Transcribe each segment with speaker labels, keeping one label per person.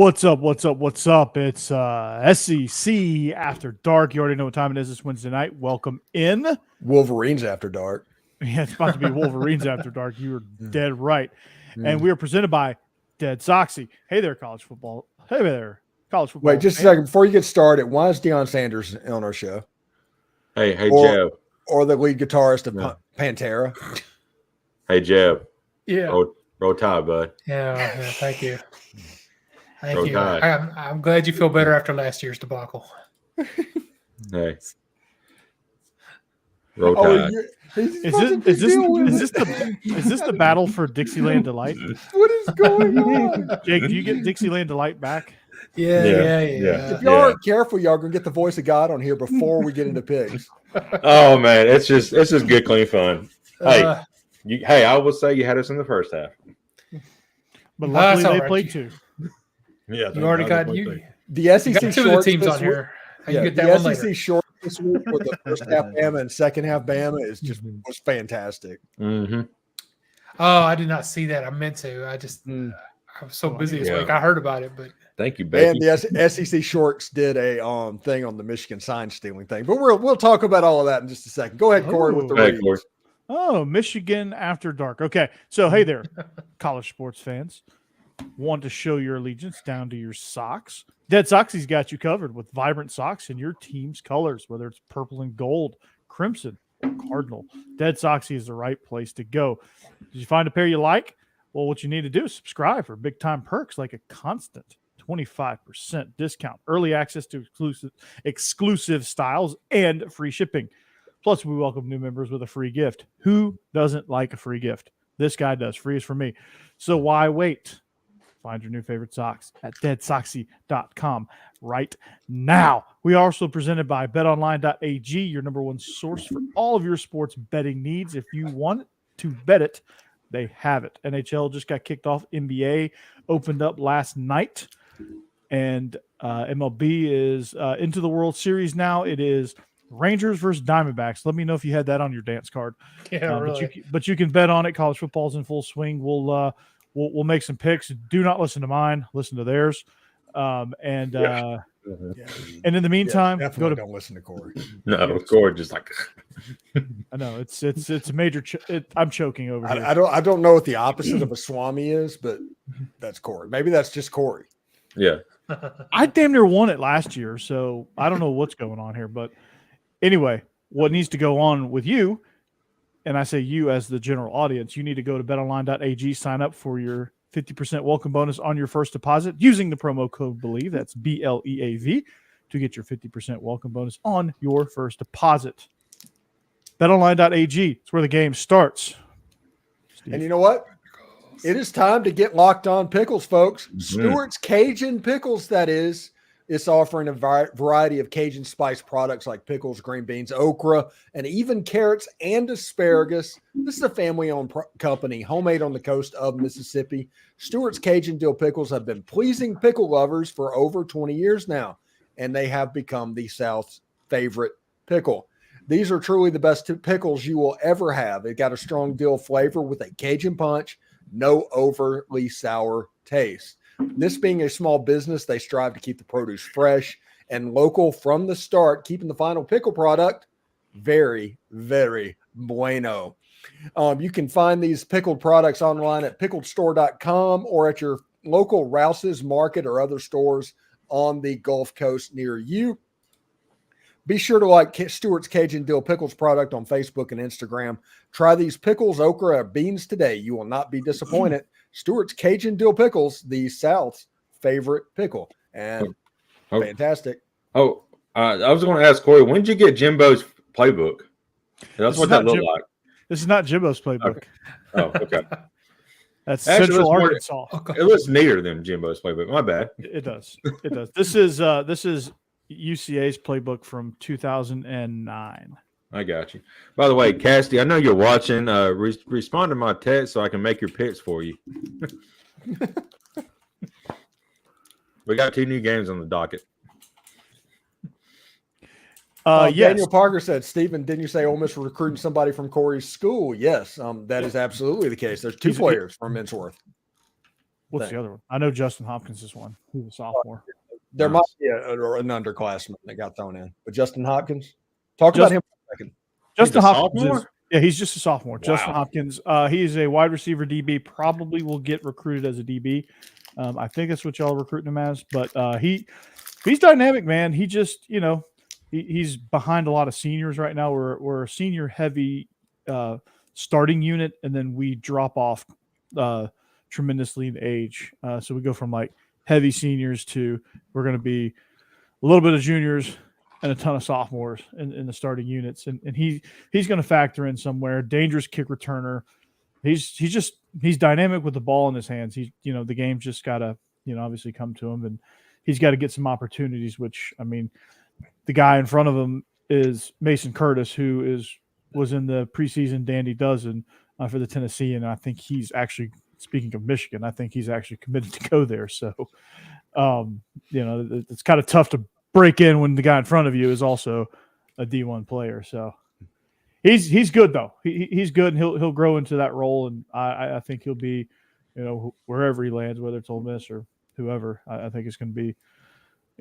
Speaker 1: What's up? It's SEC After Dark. You already know what time it is this Wednesday night. Welcome in.
Speaker 2: Wolverines After Dark.
Speaker 1: Yeah, it's about to be Wolverines After Dark. You were dead right. And we are presented by DeadSoxy. Hey there, college football. Hey there, college football.
Speaker 2: Wait, just a second. Before you get started, why is Deion Sanders on our show?
Speaker 3: Hey, Jeb.
Speaker 2: Or the lead guitarist of Pantera.
Speaker 3: Hey, Jeb.
Speaker 4: Yeah.
Speaker 3: Roll Tide, bud.
Speaker 4: Yeah, thank you. Thank
Speaker 3: Roll
Speaker 4: you.
Speaker 3: Tide.
Speaker 4: I'm glad you feel better after last year's debacle.
Speaker 3: Hey. Roll Tide.
Speaker 1: Is this the battle for Dixieland Delight?
Speaker 2: What is going on?
Speaker 1: Jake, do you get Dixieland Delight back?
Speaker 4: Yeah.
Speaker 2: If y'all aren't careful, y'all gonna get the voice of God on here before we get into picks.
Speaker 3: Oh man, it's just good, clean fun. Hey, I will say you had us in the first half,
Speaker 1: but luckily they played two.
Speaker 3: Yeah,
Speaker 4: you already got
Speaker 2: the SEC
Speaker 4: got two of the teams on here.
Speaker 2: Yeah,
Speaker 4: you get that
Speaker 2: the SEC short this week with the first half Bama and second half Bama was fantastic.
Speaker 3: Mm-hmm.
Speaker 4: Oh, I did not see that. I meant to. I was so busy this week. I heard about it, but
Speaker 3: thank you, Becky.
Speaker 2: And the SEC shorts did a thing on the Michigan sign stealing thing, but we'll talk about all of that in just a second. Go ahead, Corey, with the reads.
Speaker 1: Oh, Michigan After Dark. Okay, so hey there, college sports fans. Want to show your allegiance down to your socks? DeadSoxy's got you covered with vibrant socks in your team's colors, whether it's purple and gold, crimson, or cardinal. DeadSoxy is the right place to go. Did you find a pair you like? Well, what you need to do is subscribe for big-time perks like a constant 25% discount, early access to exclusive styles, and free shipping. Plus, we welcome new members with a free gift. Who doesn't like a free gift? This guy does. Free is for me. So why wait? Find your new favorite socks at DeadSoxy.com right now. We are also presented by BetOnline.ag, your number one source for all of your sports betting needs. If you want to bet it, they have it. NHL just got kicked off. NBA opened up last night. And MLB is into the World Series now. It is Rangers versus Diamondbacks. Let me know if you had that on your dance card.
Speaker 4: Yeah, really.
Speaker 1: But you can bet on it. College football's in full swing. We'll make some picks. Do not listen to mine. Listen to theirs. And in the meantime,
Speaker 2: don't listen to Corey.
Speaker 3: No, Corey just like.
Speaker 1: I know it's a major. I'm choking over here.
Speaker 2: I don't know what the opposite of a Swami is, but that's Corey. Maybe that's just Corey.
Speaker 3: Yeah.
Speaker 1: I damn near won it last year, so I don't know what's going on here. But anyway, what needs to go on with you? And I say you as the general audience, you need to go to betonline.ag, sign up for your 50% welcome bonus on your first deposit using the promo code Bleav, that's BLEAV, to get your 50% welcome bonus on your first deposit. BetOnline.ag, it's where the game starts. Steve.
Speaker 2: And you know what? It is time to get locked on pickles, folks.
Speaker 3: Mm-hmm.
Speaker 2: Stewart's Cajun Pickles, that is. It's offering a variety of Cajun spice products like pickles, green beans, okra, and even carrots and asparagus. This is a family-owned company, homemade on the coast of Mississippi. Stewart's Cajun Dill Pickles have been pleasing pickle lovers for over 20 years now, and they have become the South's favorite pickle. These are truly the best pickles you will ever have. It got a strong dill flavor with a Cajun punch, no overly sour taste. This being a small business, they strive to keep the produce fresh and local from the start, keeping the final pickle product very, very bueno. You can find these pickled products online at pickledstore.com or at your local Rouse's Market or other stores on the Gulf Coast near you. Be sure to like Stewart's Cajun Dill Pickles product on Facebook and Instagram. Try these pickles, okra, or beans today. You will not be disappointed. Stewart's Cajun Dill Pickles, the South's favorite pickle. And fantastic.
Speaker 3: I was going to ask Corey, when did you get Jimbo's playbook? That's what that looked like.
Speaker 1: This is not Jimbo's playbook.
Speaker 3: Okay. Oh, okay.
Speaker 1: That's Central Arkansas.
Speaker 3: It looks neater than Jimbo's playbook. My bad.
Speaker 1: It does. It does. This is UCA's playbook from 2009.
Speaker 3: I got you. By the way, Cassidy, I know you're watching. Respond to my text so I can make your picks for you. We got 2 new games on the docket.
Speaker 1: Yes.
Speaker 2: Daniel Parker said, Stephen, didn't you say Ole Miss recruiting somebody from Corey's school? Yes, that is absolutely the case. There's 2 players from Mensworth.
Speaker 1: What's the other one? I know Justin Hopkins is one. He's a sophomore.
Speaker 2: There might be an underclassman that got thrown in, but Justin Hopkins. Talk about him for a second.
Speaker 1: Justin Hopkins he's just a sophomore.
Speaker 3: Wow.
Speaker 1: Justin Hopkins. He is a wide receiver DB. Probably will get recruited as a DB. I think that's what y'all are recruiting him as. But he's dynamic, man. He just he's behind a lot of seniors right now. We're a senior heavy starting unit, and then we drop off tremendously in age. So we go from like heavy seniors to we're going to be a little bit of juniors and a ton of sophomores in the starting units. And he's going to factor in somewhere. Dangerous kick returner. He's dynamic with the ball in his hands. The game's just got to, obviously come to him, and he's got to get some opportunities, which, I mean, the guy in front of him is Mason Curtis, who was in the preseason Dandy Dozen for the Tennessee. And I think he's actually, speaking of Michigan, I think he's actually committed to go there. So, it's kind of tough to break in when the guy in front of you is also a D1 player. So he's good though. He's good, and he'll grow into that role. And I think he'll be, wherever he lands, whether it's Ole Miss or whoever, I think it's going to be,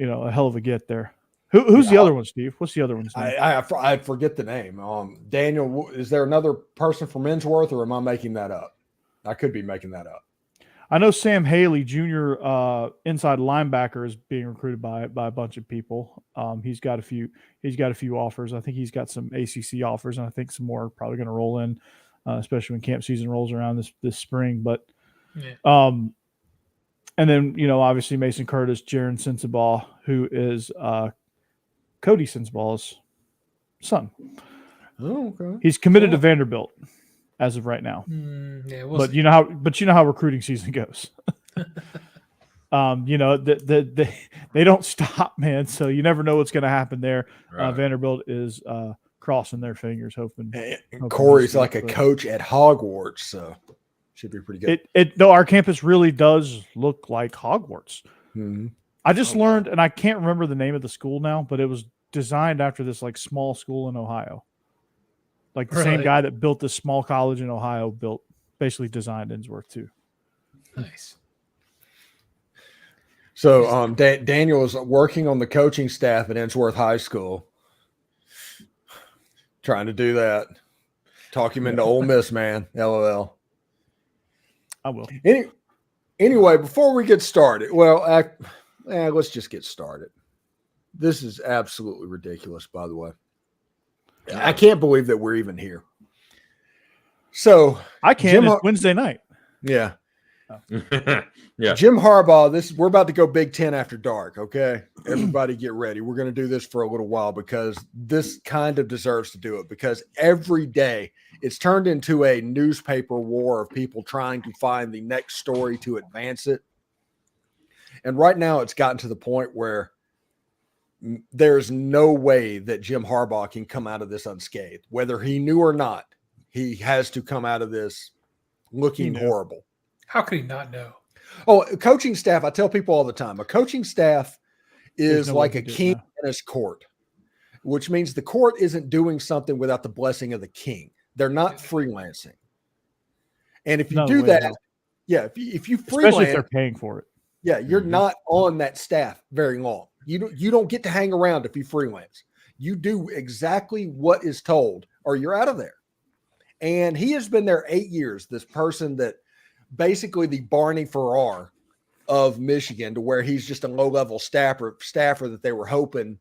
Speaker 1: a hell of a get there. Who's the other one, Steve? What's the other one's name?
Speaker 2: I forget the name. Daniel, is there another person from Innsworth, or am I making that up? I could be making that up.
Speaker 1: I know Sam Haley, junior inside linebacker, is being recruited by a bunch of people. He's got a few offers. I think he's got some ACC offers, and I think some more are probably going to roll in, especially when camp season rolls around this spring. But, and then obviously Mason Curtis, Jaron Sensabaugh, who is Cody Sensabaugh's son.
Speaker 2: Oh, okay.
Speaker 1: He's committed to Vanderbilt as of right now. But you know how recruiting season goes. They don't stop, man. So you never know what's going to happen there. Right. Vanderbilt is crossing their fingers, hoping.
Speaker 2: Corey's like a coach at Hogwarts, so should be pretty good.
Speaker 1: No, our campus really does look like Hogwarts.
Speaker 2: Mm-hmm.
Speaker 1: I just learned, and I can't remember the name of the school now, but it was designed after this like small school in Ohio. Like the same guy that built this small college in Ohio basically designed Innsworth too.
Speaker 4: Nice.
Speaker 2: So Daniel is working on the coaching staff at Innsworth High School. Trying to do that. Talk him into Ole Miss, man. LOL.
Speaker 1: I will.
Speaker 2: Anyway, before we get started, let's just get started. This is absolutely ridiculous, by the way. I can't believe that we're even here. So
Speaker 1: I can't. It's Wednesday night.
Speaker 2: Yeah.
Speaker 3: Yeah.
Speaker 2: Jim Harbaugh, we're about to go Big Ten after dark. Okay. Everybody get ready. We're going to do this for a little while because this kind of deserves to do it, because every day it's turned into a newspaper war of people trying to find the next story to advance it. And right now it's gotten to the point where there's no way that Jim Harbaugh can come out of this unscathed. Whether he knew or not, he has to come out of this looking horrible.
Speaker 4: How could he not know?
Speaker 2: Oh, coaching staff, I tell people all the time, a coaching staff is like a king in his court, which means the court isn't doing something without the blessing of the king. They're not freelancing. And if you do that, if you freelance,
Speaker 1: especially if they're paying for it.
Speaker 2: Yeah, you're not on that staff very long. You don't get to hang around if you freelance. You do exactly what is told, or you're out of there. And he has been there 8 years, this person that basically the Barney Farrar of Michigan, to where he's just a low-level staffer that they were hoping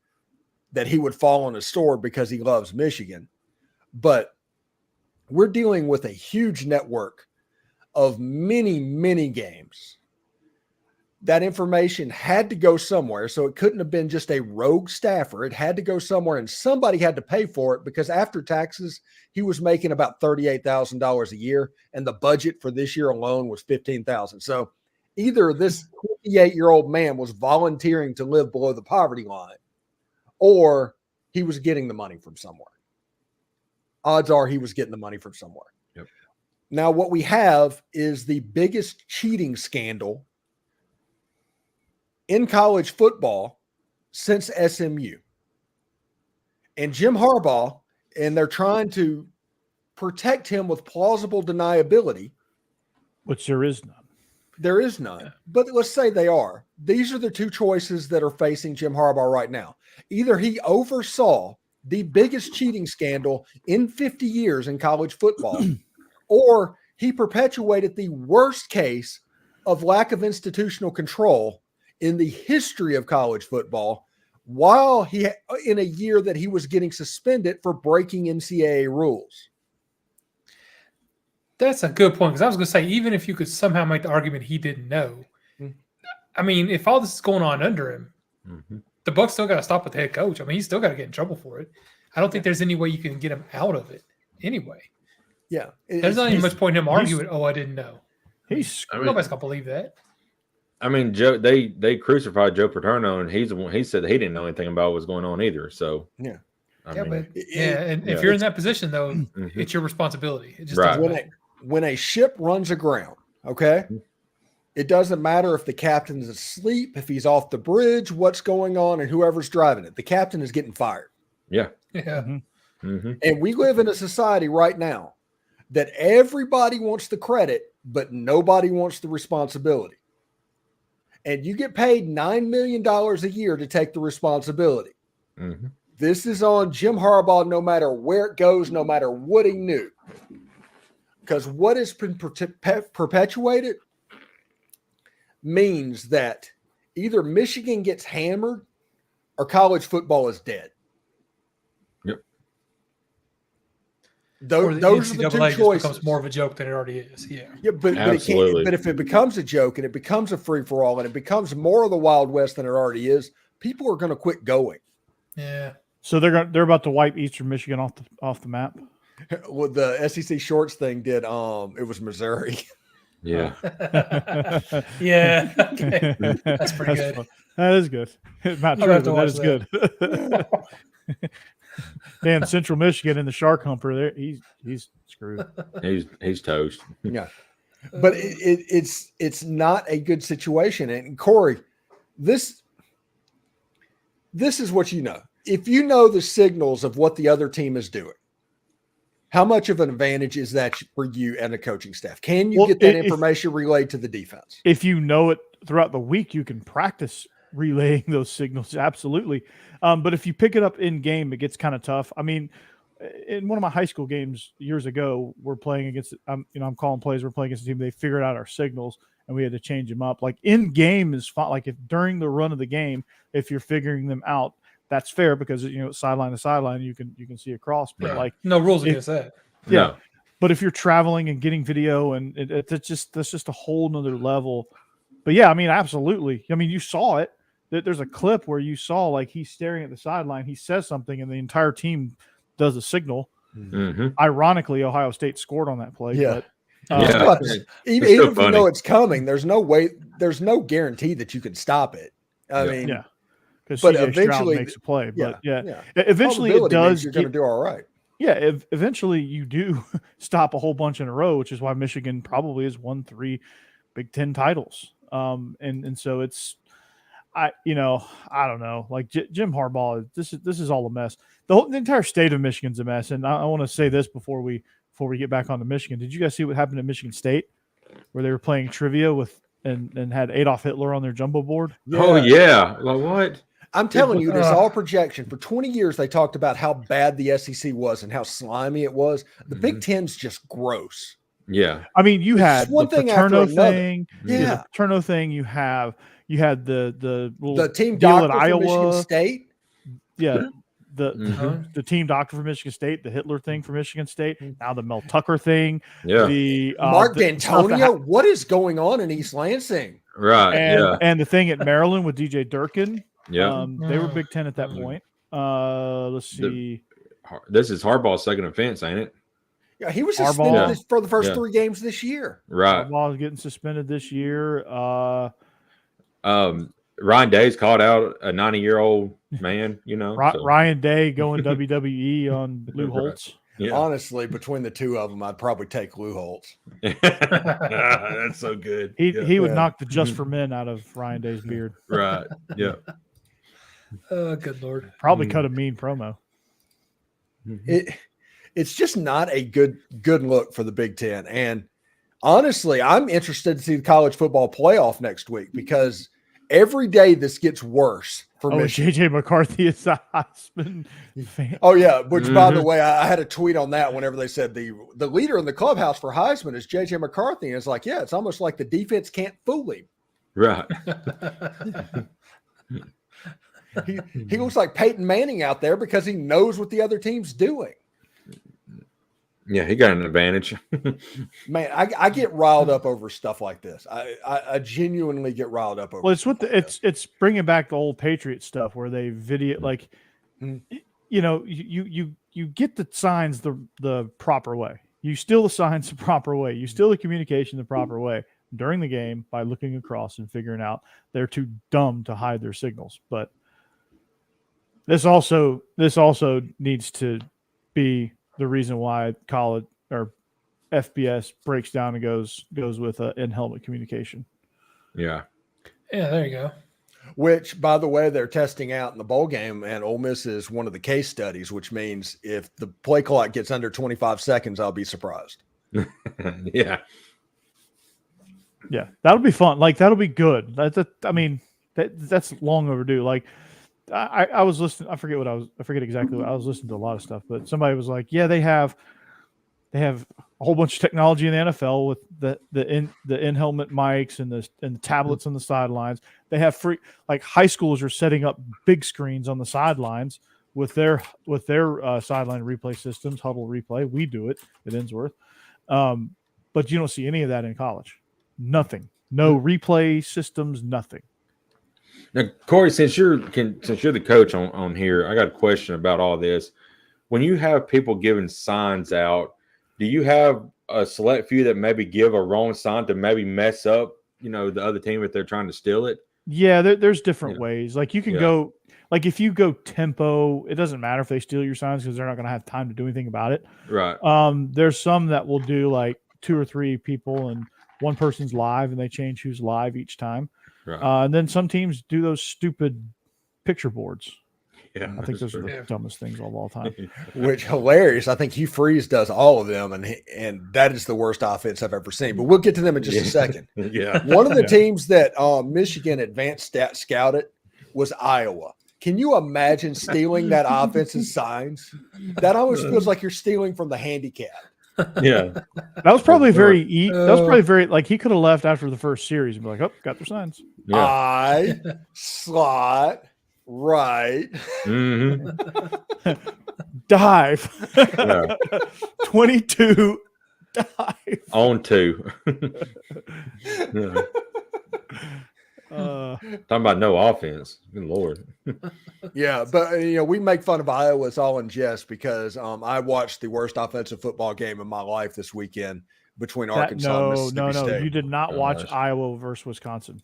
Speaker 2: that he would fall on his sword because he loves Michigan. But we're dealing with a huge network of many, many games. That information had to go somewhere, so it couldn't have been just a rogue staffer. It had to go somewhere, and somebody had to pay for it, because after taxes, he was making about $38,000 a year, and the budget for this year alone was $15,000. So either this 28-year-old man was volunteering to live below the poverty line, or he was getting the money from somewhere. Odds are he was getting the money from somewhere.
Speaker 3: Yep.
Speaker 2: Now, what we have is the biggest cheating scandal in college football since SMU. And Jim Harbaugh, and they're trying to protect him with plausible deniability.
Speaker 1: Which there is none.
Speaker 2: There is none. But let's say they are. These are the two choices that are facing Jim Harbaugh right now. Either he oversaw the biggest cheating scandal in 50 years in college football, or he perpetuated the worst case of lack of institutional control in the history of college football, while in a year that he was getting suspended for breaking NCAA rules.
Speaker 4: That's a good point, because I was going to say, even if you could somehow make the argument he didn't know, I mean, if all this is going on under him, the Bucs still got to stop with the head coach. I mean, he's still got to get in trouble for it. I don't think there's any way you can get him out of it anyway.
Speaker 2: Yeah.
Speaker 4: There's not even much point in him arguing, I didn't know. Nobody's going to believe that.
Speaker 3: I mean, Joe, they crucified Joe Paterno, and he's the one. He said that he didn't know anything about what was going on either. So
Speaker 4: if you're in that position, though, it's your responsibility. It just doesn't matter.
Speaker 2: When a ship runs aground, okay, it doesn't matter if the captain is asleep, if he's off the bridge, what's going on, and whoever's driving it. The captain is getting fired.
Speaker 4: Yeah.
Speaker 2: And we live in a society right now that everybody wants the credit, but nobody wants the responsibility. And you get paid $9 million a year to take the responsibility. This is on Jim Harbaugh, no matter where it goes, no matter what he knew. Because what has been perpetuated means that either Michigan gets hammered or college football is dead.
Speaker 3: Yep.
Speaker 4: Those are the two choices. Becomes more of a joke than it already is. Yeah.
Speaker 2: But if it becomes a joke and it becomes a free for all and it becomes more of the Wild West than it already is, people are going to quit going.
Speaker 4: Yeah.
Speaker 1: So they're about to wipe Eastern Michigan off the map.
Speaker 2: Well, the SEC Shorts thing did. It was Missouri.
Speaker 3: Yeah.
Speaker 4: Yeah. Okay. That's pretty good.
Speaker 1: Fun. That is good. Not true, but that is good. Man, Central Michigan and the Shark Humper, there he's screwed.
Speaker 3: He's toast.
Speaker 2: Yeah. But it's not a good situation. And Corey, this is what you know. If you know the signals of what the other team is doing, how much of an advantage is that for you and the coaching staff? Can you get that information relayed to the defense? If
Speaker 1: you know it throughout the week, you can practice relaying those signals. Absolutely. But if you pick it up in game, it gets kind of tough. I mean, in one of my high school games years ago, we're playing against, I'm calling plays. We're playing against a team. They figured out our signals and we had to change them up. Like in game is fine. Like if during the run of the game, if you're figuring them out, that's fair because sideline to sideline, you can see across. But like
Speaker 4: no rules against that.
Speaker 1: Yeah. No. But if you're traveling and getting video and that's just a whole nother level. But yeah, I mean, absolutely. I mean, you saw it. There's a clip where you saw like he's staring at the sideline. He says something and the entire team does a signal. Ironically, Ohio State scored on that play.
Speaker 2: Yeah.
Speaker 1: But,
Speaker 2: even if you know it's coming, there's no guarantee that you can stop it. I mean,
Speaker 1: yeah. But eventually makes a play. But eventually it does.
Speaker 2: You're going to do all right.
Speaker 1: Yeah, eventually you do stop a whole bunch in a row, which is why Michigan probably has won 3 Big Ten titles. And so it's, I don't know. Like Jim Harbaugh, this is all a mess. The entire state of Michigan's a mess. And I want to say this before we get back on to Michigan. Did you guys see what happened at Michigan State, where they were playing trivia with and had Adolf Hitler on their jumbo board?
Speaker 2: Yeah.
Speaker 3: Oh yeah, like what?
Speaker 2: I'm telling you, this all projection. For 20 years, they talked about how bad the SEC was and how slimy it was. The Big Ten's just gross.
Speaker 3: Yeah.
Speaker 1: I mean, you had
Speaker 2: one thing after
Speaker 1: thing.
Speaker 2: Yeah.
Speaker 1: The Paterno thing. You had the
Speaker 2: team
Speaker 1: deal
Speaker 2: doctor
Speaker 1: at Iowa.
Speaker 2: from Michigan State.
Speaker 1: Yeah. The team doctor for Michigan State, the Hitler thing for Michigan State, now the Mel Tucker thing.
Speaker 3: Yeah.
Speaker 1: The
Speaker 2: Mark D'Antonio. What is going on in East Lansing?
Speaker 3: Right.
Speaker 1: And the thing at Maryland with DJ Durkin.
Speaker 3: Yeah.
Speaker 1: They were Big Ten at that point. Let's see.
Speaker 3: This is Harbaugh's second offense, ain't it?
Speaker 2: Yeah, he was suspended for the first 3 games this year.
Speaker 3: Right.
Speaker 1: Harbaugh is getting suspended this year.
Speaker 3: Ryan Day's called out a 90-year-old man,
Speaker 1: Ryan Day going WWE on Lou Holtz.
Speaker 3: Yeah.
Speaker 2: Honestly, between the two of them, I'd probably take Lou Holtz.
Speaker 3: That's so good.
Speaker 1: He would knock the Just for Men out of Ryan Day's beard.
Speaker 3: Right. Yeah.
Speaker 4: Oh, good Lord.
Speaker 1: Probably cut a mean promo.
Speaker 2: It's just not a good look for the Big Ten. And Honestly, I'm interested to see the college football playoff next week because every day this gets worse for Michigan.
Speaker 1: JJ McCarthy is a Heisman fan.
Speaker 2: Oh yeah, which by the way, I had a tweet on that whenever they said the leader in the clubhouse for Heisman is JJ McCarthy, and it's like, yeah, it's almost like the defense can't fool him.
Speaker 3: Right.
Speaker 2: He looks like Peyton Manning out there because he knows what the other team's doing.
Speaker 3: Yeah, he got an advantage.
Speaker 2: Man, I get riled up over stuff like this. I genuinely get riled up over.
Speaker 1: Well, it's bringing back the old Patriot stuff where they video like, you know, you get the signs the proper way. You steal the signs the proper way. You steal the communication the proper way during the game by looking across and figuring out they're too dumb to hide their signals. But this also needs to be the reason why college or FBS breaks down and goes with in-helmet communication.
Speaker 3: Yeah.
Speaker 4: Yeah, there you go.
Speaker 2: Which, by the way, they're testing out in the bowl game, and Ole Miss is one of the case studies, which means if the play clock gets under 25 seconds, I'll be surprised.
Speaker 3: Yeah.
Speaker 1: Yeah, that'll be fun. Like, that'll be good. That's long overdue. Like, I was listening. I forget exactly what I was listening to. A lot of stuff, but somebody was like, "Yeah, they have a whole bunch of technology in the NFL with the in helmet mics and the tablets on the sidelines. They have free, like, high schoolers are setting up big screens on the sidelines with their sideline replay systems, Huddle Replay. We do it at Innsworth, but you don't see any of that in college. Nothing. No replay systems. Nothing."
Speaker 3: Now, Corey, since you're the coach on here, I got a question about all this. When you have people giving signs out, do you have a select few that maybe give a wrong sign to maybe mess up, you know, the other team if they're trying to steal it?
Speaker 1: Yeah, there's different ways. Like, you can go, like, if you go tempo, it doesn't matter if they steal your signs because they're not going to have time to do anything about it.
Speaker 3: Right.
Speaker 1: There's some that will do like 2 or 3 people and one person's live and they change who's live each time.
Speaker 3: Right.
Speaker 1: And then some teams do those stupid picture boards.
Speaker 3: Yeah,
Speaker 1: I think those are the dumbest things of all time.
Speaker 2: Which hilarious. I think Hugh Freeze does all of them, and that is the worst offense I've ever seen. But we'll get to them in just a second.
Speaker 3: Yeah.
Speaker 2: One of the teams that Michigan advanced stat scouted was Iowa. Can you imagine stealing that offense's signs? That always feels like you're stealing from the handicap.
Speaker 3: Yeah.
Speaker 1: That was probably very like, he could have left after the first series and be like, "Oh, got their signs."
Speaker 3: Yeah.
Speaker 2: I slot right.
Speaker 3: Mm-hmm.
Speaker 1: Dive.
Speaker 3: Yeah.
Speaker 1: 22 dive.
Speaker 3: On 2. Yeah. Talking about no offense. Good Lord.
Speaker 2: Yeah, but we make fun of Iowa. It's all in jest because I watched the worst offensive football game of my life this weekend between Arkansas and Mississippi State.
Speaker 1: You did not watch Iowa versus Wisconsin.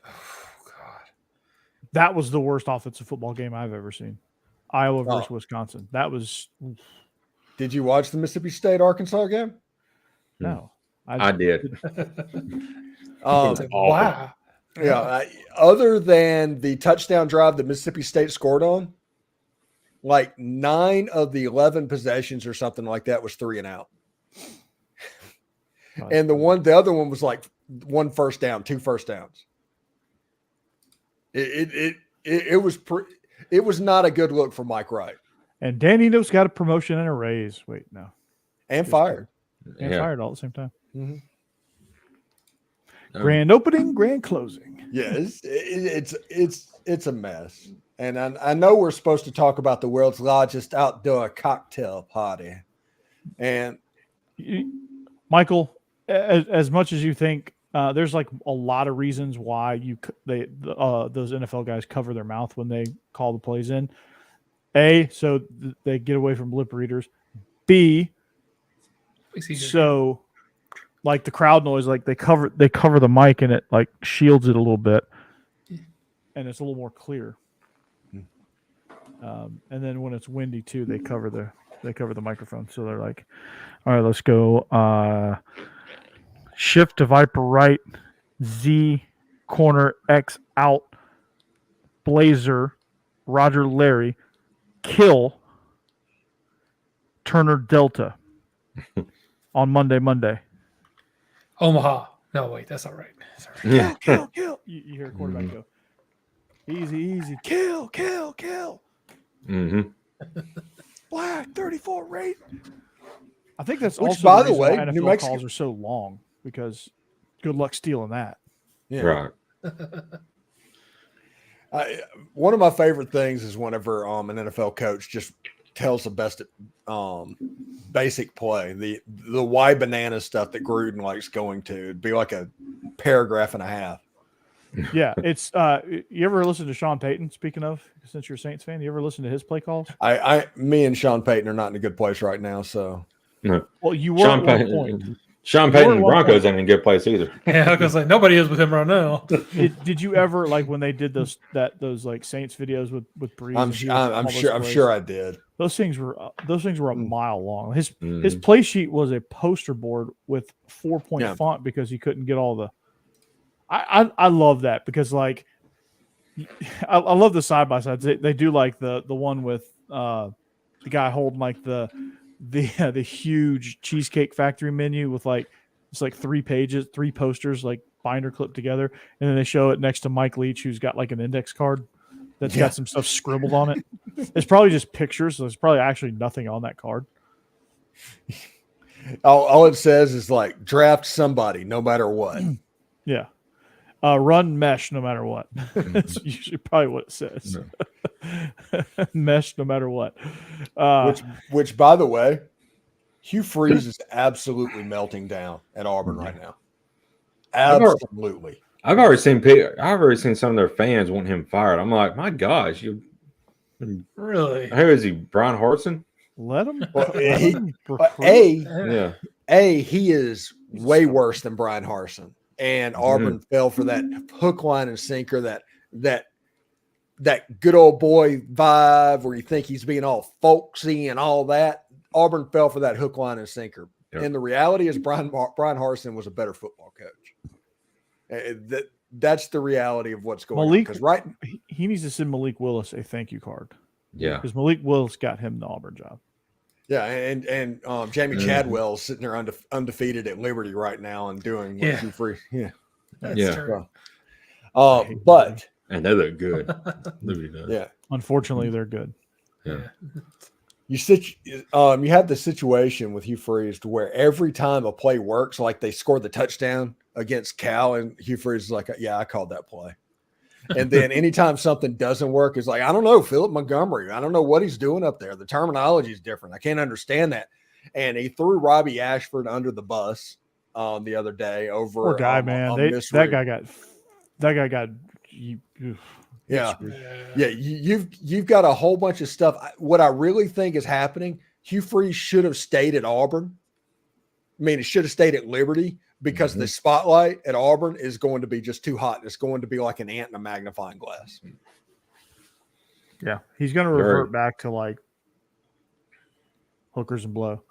Speaker 1: Oh, God. That was the worst offensive football game I've ever seen. Iowa versus Wisconsin. That was.
Speaker 2: Did you watch the Mississippi State Arkansas game?
Speaker 1: No.
Speaker 3: I did.
Speaker 4: Wow.
Speaker 2: Yeah. Other than the touchdown drive that Mississippi State scored on, like 9 of the 11 possessions or something like that was 3 and out. And the other one was like 1 first down, 2 first downs. It was not a good look for Mike Wright.
Speaker 1: And Dan Eno's got a promotion and a raise. Wait, no.
Speaker 2: And fired.
Speaker 1: And fired all at the same time.
Speaker 2: Mm-hmm.
Speaker 1: Grand opening, grand closing.
Speaker 2: Yes, it's a mess. And I know we're supposed to talk about the world's largest outdoor cocktail party. And
Speaker 1: Michael, as much as you think, there's like a lot of reasons why those NFL guys cover their mouth when they call the plays in. A, so they get away from lip readers. B, so like the crowd noise, like they cover the mic and it like shields it a little bit, and it's a little more clear. And then when it's windy too, they cover the microphone. So they're like, all right, let's go. Shift to Viper right, Z corner X out, Blazer, Roger Larry, kill, Turner Delta on Monday.
Speaker 4: Omaha. No, wait, that's all right. That's all right.
Speaker 3: Yeah.
Speaker 1: Kill. You hear a quarterback go, easy, kill.
Speaker 3: Mm-hmm.
Speaker 1: Black 34 rate. I think that's
Speaker 2: Which,
Speaker 1: also
Speaker 2: by
Speaker 1: the
Speaker 2: the
Speaker 1: reason
Speaker 2: way,
Speaker 1: why
Speaker 2: New
Speaker 1: NFL
Speaker 2: Mexico-
Speaker 1: calls are so long, because good luck stealing that.
Speaker 2: Yeah.
Speaker 3: Right.
Speaker 2: One of my favorite things is whenever an NFL coach just tells the best basic play, the why banana stuff that Gruden likes going to. It'd be like a paragraph and a half.
Speaker 1: Yeah, it's you ever listen to Sean Payton? Speaking of, since you're a Saints fan, you ever listen to his play calls?
Speaker 2: Me and Sean Payton are not in a good place right now. So
Speaker 1: Well, you were
Speaker 3: Sean
Speaker 1: at one
Speaker 3: Payton,
Speaker 1: point.
Speaker 3: Sean
Speaker 1: You
Speaker 3: Payton
Speaker 1: were
Speaker 3: and
Speaker 1: at one
Speaker 3: Broncos
Speaker 1: point.
Speaker 3: ain't in a good place either.
Speaker 4: Yeah, because like nobody is with him right now.
Speaker 1: Did you ever, like, when they did those like Saints videos with Breeze?
Speaker 2: I'm sure I did.
Speaker 1: Those things were a mile long. His
Speaker 3: Mhm.
Speaker 1: play sheet was a poster board with 4-point
Speaker 2: Yeah.
Speaker 1: font because he couldn't get all the. I love that, because like I love the side by sides. They do like the one with the guy holding like the huge Cheesecake Factory menu with like it's like 3 posters like binder clipped together, and then they show it next to Mike Leach, who's got like an index card that's
Speaker 2: Yeah.
Speaker 1: got some stuff scribbled on it. It's probably just pictures, so there's probably actually nothing on that card.
Speaker 2: All it says is like draft somebody, no matter what.
Speaker 1: Yeah. Run mesh no matter what. That's usually probably what it says. Mesh no matter what.
Speaker 2: Which, by the way, Hugh Freeze is absolutely melting down at Auburn right now. Absolutely.
Speaker 3: I've already seen some of their fans want him fired. I'm like, my gosh,
Speaker 4: Really?
Speaker 3: who is he? Brian Hartson?
Speaker 1: Let him.
Speaker 2: Well,
Speaker 1: let
Speaker 2: he-
Speaker 1: him
Speaker 2: A,
Speaker 3: Yeah.
Speaker 2: he is way worse than Brian Harson, and Auburn fell for that hook, line, and sinker, that good old boy vibe where you think he's being all folksy and all that. Auburn fell for that hook, line, and sinker.
Speaker 3: Yep.
Speaker 2: And the reality is Brian Harson was a better football coach. That's the reality of what's going on.
Speaker 1: Malik,
Speaker 2: Because right,
Speaker 1: he needs to send Malik Willis a thank you card,
Speaker 3: Yeah.
Speaker 1: because Malik Willis got him the Auburn job.
Speaker 2: yeah, and Jamie Chadwell's sitting there undefeated at Liberty right now and doing what Hugh Freeze. Yeah.
Speaker 4: That's
Speaker 3: Yeah.
Speaker 4: true.
Speaker 2: But
Speaker 3: And they look good. Liberty does.
Speaker 2: yeah,
Speaker 1: Unfortunately, they're good.
Speaker 3: Yeah.
Speaker 2: you had the situation with Hugh Freeze to where every time a play works, like they scored the touchdown against Cal, and Hugh Freeze is like, "Yeah, I called that play." And then anytime something doesn't work, it's like, "I don't know, Philip Montgomery. I don't know what he's doing up there. The terminology is different. I can't understand that." And he threw Robbie Ashford under the bus the other day over.
Speaker 1: Poor guy, man. That guy got.
Speaker 2: Yeah. You've got a whole bunch of stuff. What I really think is happening, Hugh Freeze should have stayed at Auburn. I mean, it should have stayed at Liberty, because the spotlight at Auburn is going to be just too hot. It's going to be like an ant in a magnifying glass.
Speaker 1: Yeah, he's going to revert back to like hookers and blow.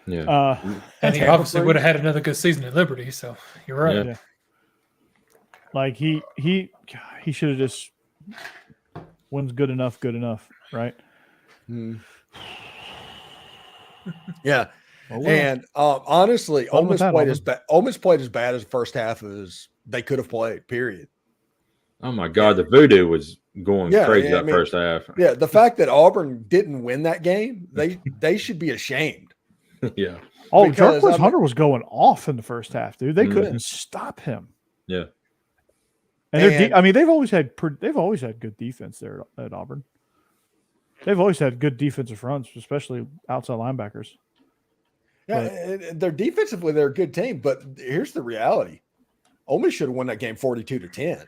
Speaker 3: Yeah.
Speaker 4: And he obviously would have had another good season at Liberty. So you're right.
Speaker 3: Yeah.
Speaker 1: Like he should have just when's good enough, right?
Speaker 2: Yeah.
Speaker 1: Oh, well.
Speaker 2: And honestly, Ole
Speaker 1: Fun with
Speaker 2: Miss
Speaker 1: that,
Speaker 2: played
Speaker 1: Auburn.
Speaker 2: as bad. Ole Miss played as bad as the first half as they could have played. Period.
Speaker 3: Oh my God, the voodoo was going crazy that first half.
Speaker 2: Yeah, the fact that Auburn didn't win that game, they should be ashamed.
Speaker 3: Yeah.
Speaker 1: Oh,
Speaker 2: because,
Speaker 1: Jarquez Hunter was going off in the first half, dude. They couldn't stop him.
Speaker 3: Yeah.
Speaker 1: And they've always had good defense there at Auburn. They've always had good defensive fronts, especially outside linebackers.
Speaker 2: Yeah, and they're defensively, they're a good team, but here's the reality. Ole Miss should have won that game 42-10.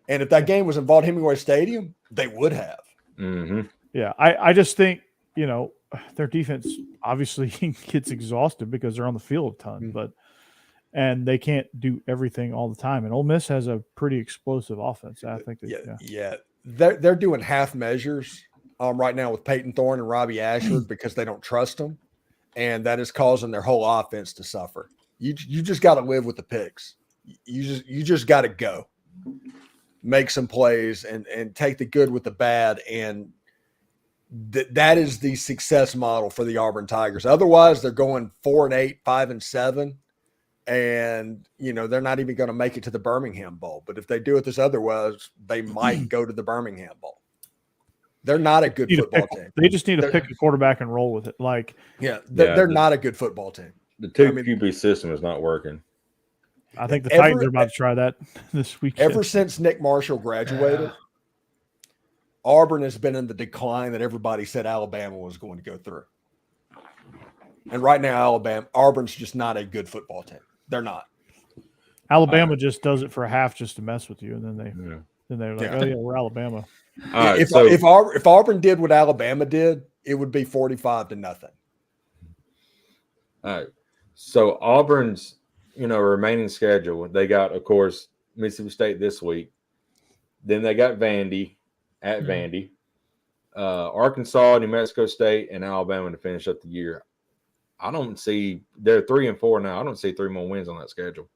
Speaker 2: And if that game was in Vaught Hemingway Stadium, they would have.
Speaker 3: Mm-hmm.
Speaker 1: Yeah, I just think, their defense obviously gets exhausted because they're on the field a ton, and they can't do everything all the time. And Ole Miss has a pretty explosive offense. I think
Speaker 2: They're doing half measures right now with Peyton Thorne and Robbie Ashford because they don't trust them. And that is causing their whole offense to suffer. You just got to live with the picks. You just got to go make some plays and take the good with the bad. And that is the success model for the Auburn Tigers. Otherwise, they're going 4-8, 5-7, and they're not even going to make it to the Birmingham Bowl. But if they do it this otherwise, they might go to the Birmingham Bowl. They're not a good football team.
Speaker 1: They just need to pick a quarterback and roll with it.
Speaker 2: They're not a good football team.
Speaker 3: The two QB system is not working.
Speaker 1: I think the Titans are about to try that this weekend.
Speaker 2: Ever since Nick Marshall graduated, Auburn has been in the decline that everybody said Alabama was going to go through. And right now, Auburn's just not a good football team. They're not.
Speaker 1: Alabama just does it for a half just to mess with you, and then they're like, "Oh yeah, we're Alabama."
Speaker 2: If Auburn did what Alabama did, it would be 45-0.
Speaker 3: All right. So Auburn's, remaining schedule, they got, of course, Mississippi State this week. Then they got Vandy at Vandy, Arkansas, New Mexico State, and Alabama to finish up the year. I don't see they're 3-4 now. I don't see 3 more wins on that schedule.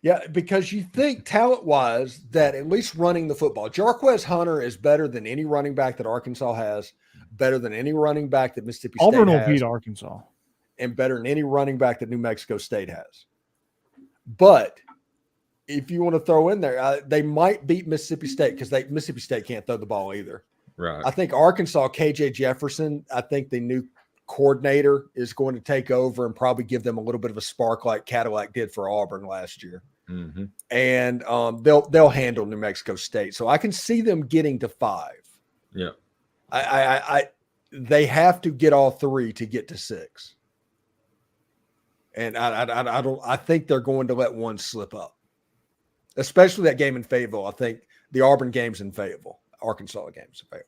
Speaker 2: Yeah, because you think talent-wise that at least running the football, Jarquez Hunter is better than any running back that Arkansas has, better than any running back that Mississippi State
Speaker 1: Auburn will
Speaker 2: has,
Speaker 1: beat Arkansas,
Speaker 2: and better than any running back that New Mexico State has. But if you want to throw in there, they might beat Mississippi State because Mississippi State can't throw the ball either.
Speaker 3: Right.
Speaker 2: I think Arkansas, KJ Jefferson, I think the new coordinator is going to take over and probably give them a little bit of a spark like Cadillac did for Auburn last year.
Speaker 3: Mm-hmm.
Speaker 2: And they'll handle New Mexico State. So I can see them getting to 5.
Speaker 3: Yeah.
Speaker 2: They have to get all 3 to get to 6. And I think they're going to let one slip up, especially that game in Fayetteville. I think the Auburn game's in Fayetteville, Arkansas game's in Fayetteville.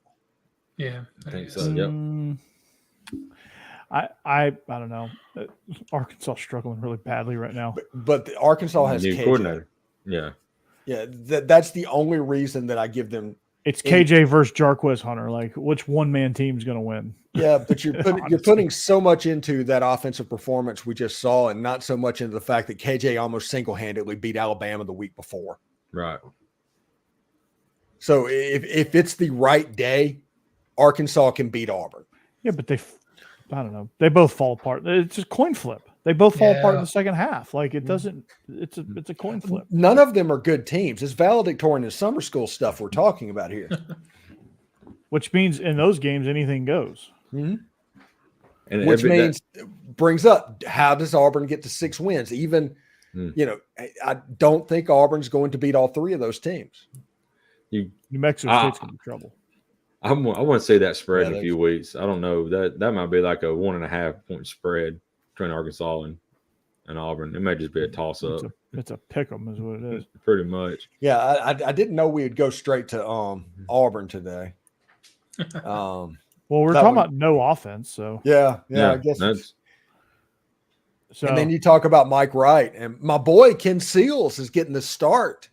Speaker 4: Yeah,
Speaker 3: I think so. Yep.
Speaker 1: I don't know. Arkansas struggling really badly right now.
Speaker 2: But the Arkansas has
Speaker 3: new
Speaker 2: KJ.
Speaker 3: coordinator. Yeah.
Speaker 2: Yeah, that's the only reason that I give them.
Speaker 1: It's KJ versus Jarquez Hunter. Like, which one-man team's going to win?
Speaker 2: Yeah, but you're putting so much into that offensive performance we just saw, and not so much into the fact that KJ almost single-handedly beat Alabama the week before.
Speaker 3: Right.
Speaker 2: So if it's the right day, Arkansas can beat Auburn.
Speaker 1: Yeah, but I don't know. They both fall apart. It's a coin flip. They both fall apart in the second half. Like it doesn't. It's a coin flip.
Speaker 2: None of them are good teams. It's valedictorian and summer school stuff we're talking about here.
Speaker 1: Which means in those games anything goes.
Speaker 2: Mm-hmm.
Speaker 3: And
Speaker 2: which means brings up how does Auburn get to 6 wins? Even I don't think Auburn's going to beat all 3 of those teams.
Speaker 1: New Mexico State's going to be trouble.
Speaker 3: I want to see that spread in a few weeks. I don't know. That might be like a 1.5 point spread between Arkansas and Auburn. It may just be a toss up.
Speaker 1: It's a pick 'em is what it is.
Speaker 3: Pretty much.
Speaker 2: Yeah, I didn't know we would go straight to Auburn today.
Speaker 1: Well, we're talking about no offense, so
Speaker 2: yeah, I guess
Speaker 3: that's.
Speaker 1: So,
Speaker 2: and then you talk about Mike Wright and my boy Ken Seals is getting the start.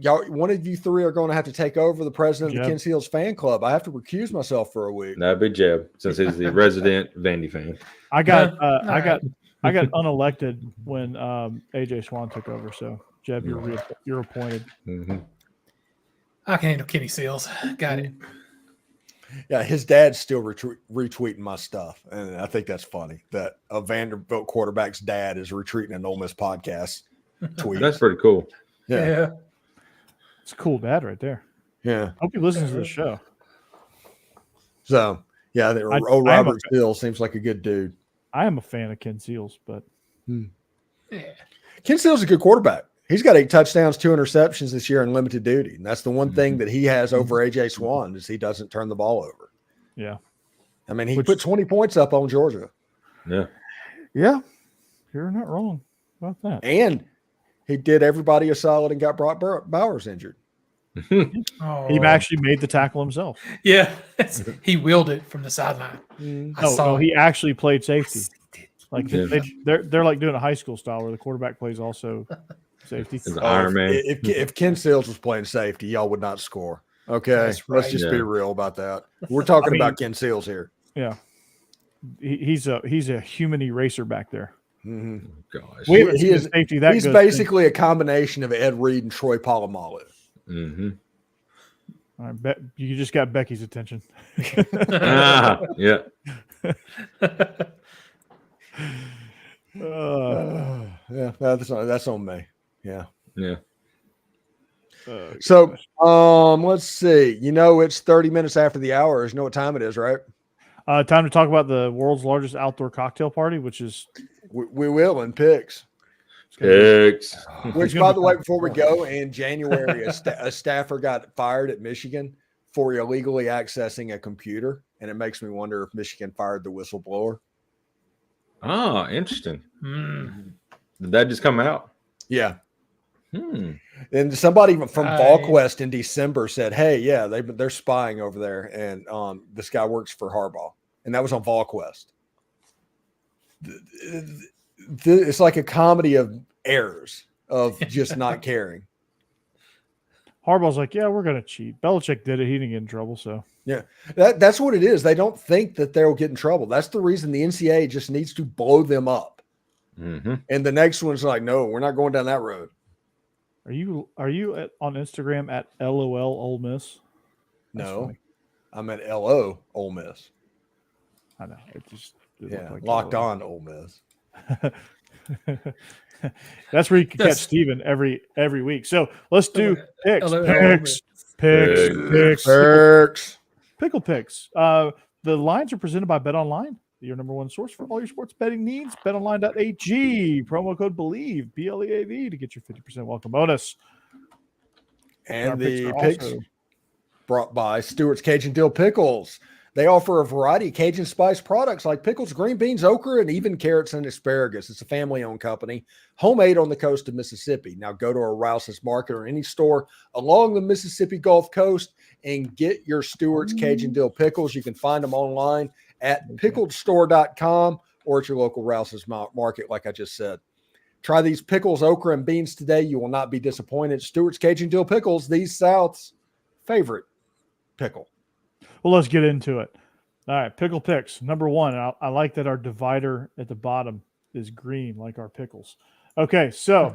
Speaker 2: Y'all, one of you 3 are going to have to take over the president of the Ken Seals fan club. I have to recuse myself for a week.
Speaker 3: That'd be Jeb, since he's the resident Vandy fan.
Speaker 1: I got unelected when AJ Swan took over. So Jeb, you're appointed.
Speaker 3: Mm-hmm.
Speaker 4: I can handle Kenny Seals. Got it.
Speaker 2: Yeah, his dad's still retweeting my stuff, and I think that's funny that a Vanderbilt quarterback's dad is retweeting an Ole Miss podcast tweet.
Speaker 3: That's pretty cool.
Speaker 2: Yeah.
Speaker 1: It's a cool dad right there.
Speaker 2: Yeah.
Speaker 1: Hope he listens to the show.
Speaker 2: So, yeah, Robert Seals seems like a good dude.
Speaker 1: I am a fan of Ken Seals, but
Speaker 2: Ken Seals is a good quarterback. He's got 8 touchdowns, 2 interceptions this year in limited duty. And that's the one thing that he has over AJ Swan is he doesn't turn the ball over.
Speaker 1: Yeah.
Speaker 2: I mean, he put 20 points up on Georgia.
Speaker 3: Yeah.
Speaker 1: Yeah. You're not wrong about that.
Speaker 2: And he did everybody a solid and got Brock Bowers injured.
Speaker 1: He actually made the tackle himself.
Speaker 4: Yeah. He willed it from the sideline.
Speaker 1: No, he actually played safety. Like they're like doing a high school style where the quarterback plays also safety.
Speaker 3: Iron Man.
Speaker 2: If Ken Seals was playing safety, y'all would not score. Okay,
Speaker 4: right.
Speaker 2: Let's just be real about that. We're talking about Ken Seals here.
Speaker 1: Yeah, he's a human eraser back there.
Speaker 2: Mm-hmm.
Speaker 3: Gosh,
Speaker 1: we haven't seen safety that
Speaker 2: he's
Speaker 1: good
Speaker 2: basically a combination of Ed Reed and Troy Polamalu.
Speaker 3: Mm-hmm.
Speaker 1: I bet you just got Becky's attention.
Speaker 3: Yeah.
Speaker 2: Yeah, that's on me. Yeah.
Speaker 3: Yeah.
Speaker 2: So, let's see. It's 30 minutes after the hour. You know what time it is, right?
Speaker 1: Time to talk about the world's largest outdoor cocktail party, which is
Speaker 2: we will in picks.
Speaker 3: Picks.
Speaker 2: Which, by the way, before we go, in January, a staffer got fired at Michigan for illegally accessing a computer, and it makes me wonder if Michigan fired the whistleblower.
Speaker 3: Ah, interesting. Did that just come out?
Speaker 2: Yeah. And somebody from VolQuest in December said, "Hey, yeah, they're spying over there, and this guy works for Harbaugh," and that was on VolQuest. It's like a comedy of errors of just not caring.
Speaker 1: Harbaugh's like, yeah, we're going to cheat. Belichick did it. He didn't get in trouble. So
Speaker 2: yeah, that's what it is. They don't think that they'll get in trouble. That's the reason the NCAA just needs to blow them up. And the next one's like, no, we're not going down that road.
Speaker 1: Are you on Instagram at LOL Ole Miss?
Speaker 2: No, I'm at LO Ole Miss.
Speaker 1: I know. It
Speaker 2: like locked LOL. On Ole Miss.
Speaker 1: That's where you can catch Steven every week. So let's do picks. Pickle picks. The lines are presented by BetOnline, your number one source for all your sports betting needs. BetOnline.ag. Promo code Bleav, BLEAV, to get your 50% welcome bonus.
Speaker 2: And the picks brought by Stewart's Cajun Dill Pickles. They offer a variety of Cajun spice products like pickles, green beans, okra, and even carrots and asparagus. It's a family-owned company, homemade on the coast of Mississippi. Now go to a Rouse's Market or any store along the Mississippi Gulf Coast and get your Stewart's Cajun Dill Pickles. You can find them online at pickledstore.com or at your local Rouse's Market, like I just said. Try these pickles, okra, and beans today. You will not be disappointed. Stewart's Cajun Dill Pickles, the South's favorite pickle.
Speaker 1: Well, let's get into it. All right, pickle picks. Number one, I like that our divider at the bottom is green, like our pickles. Okay, so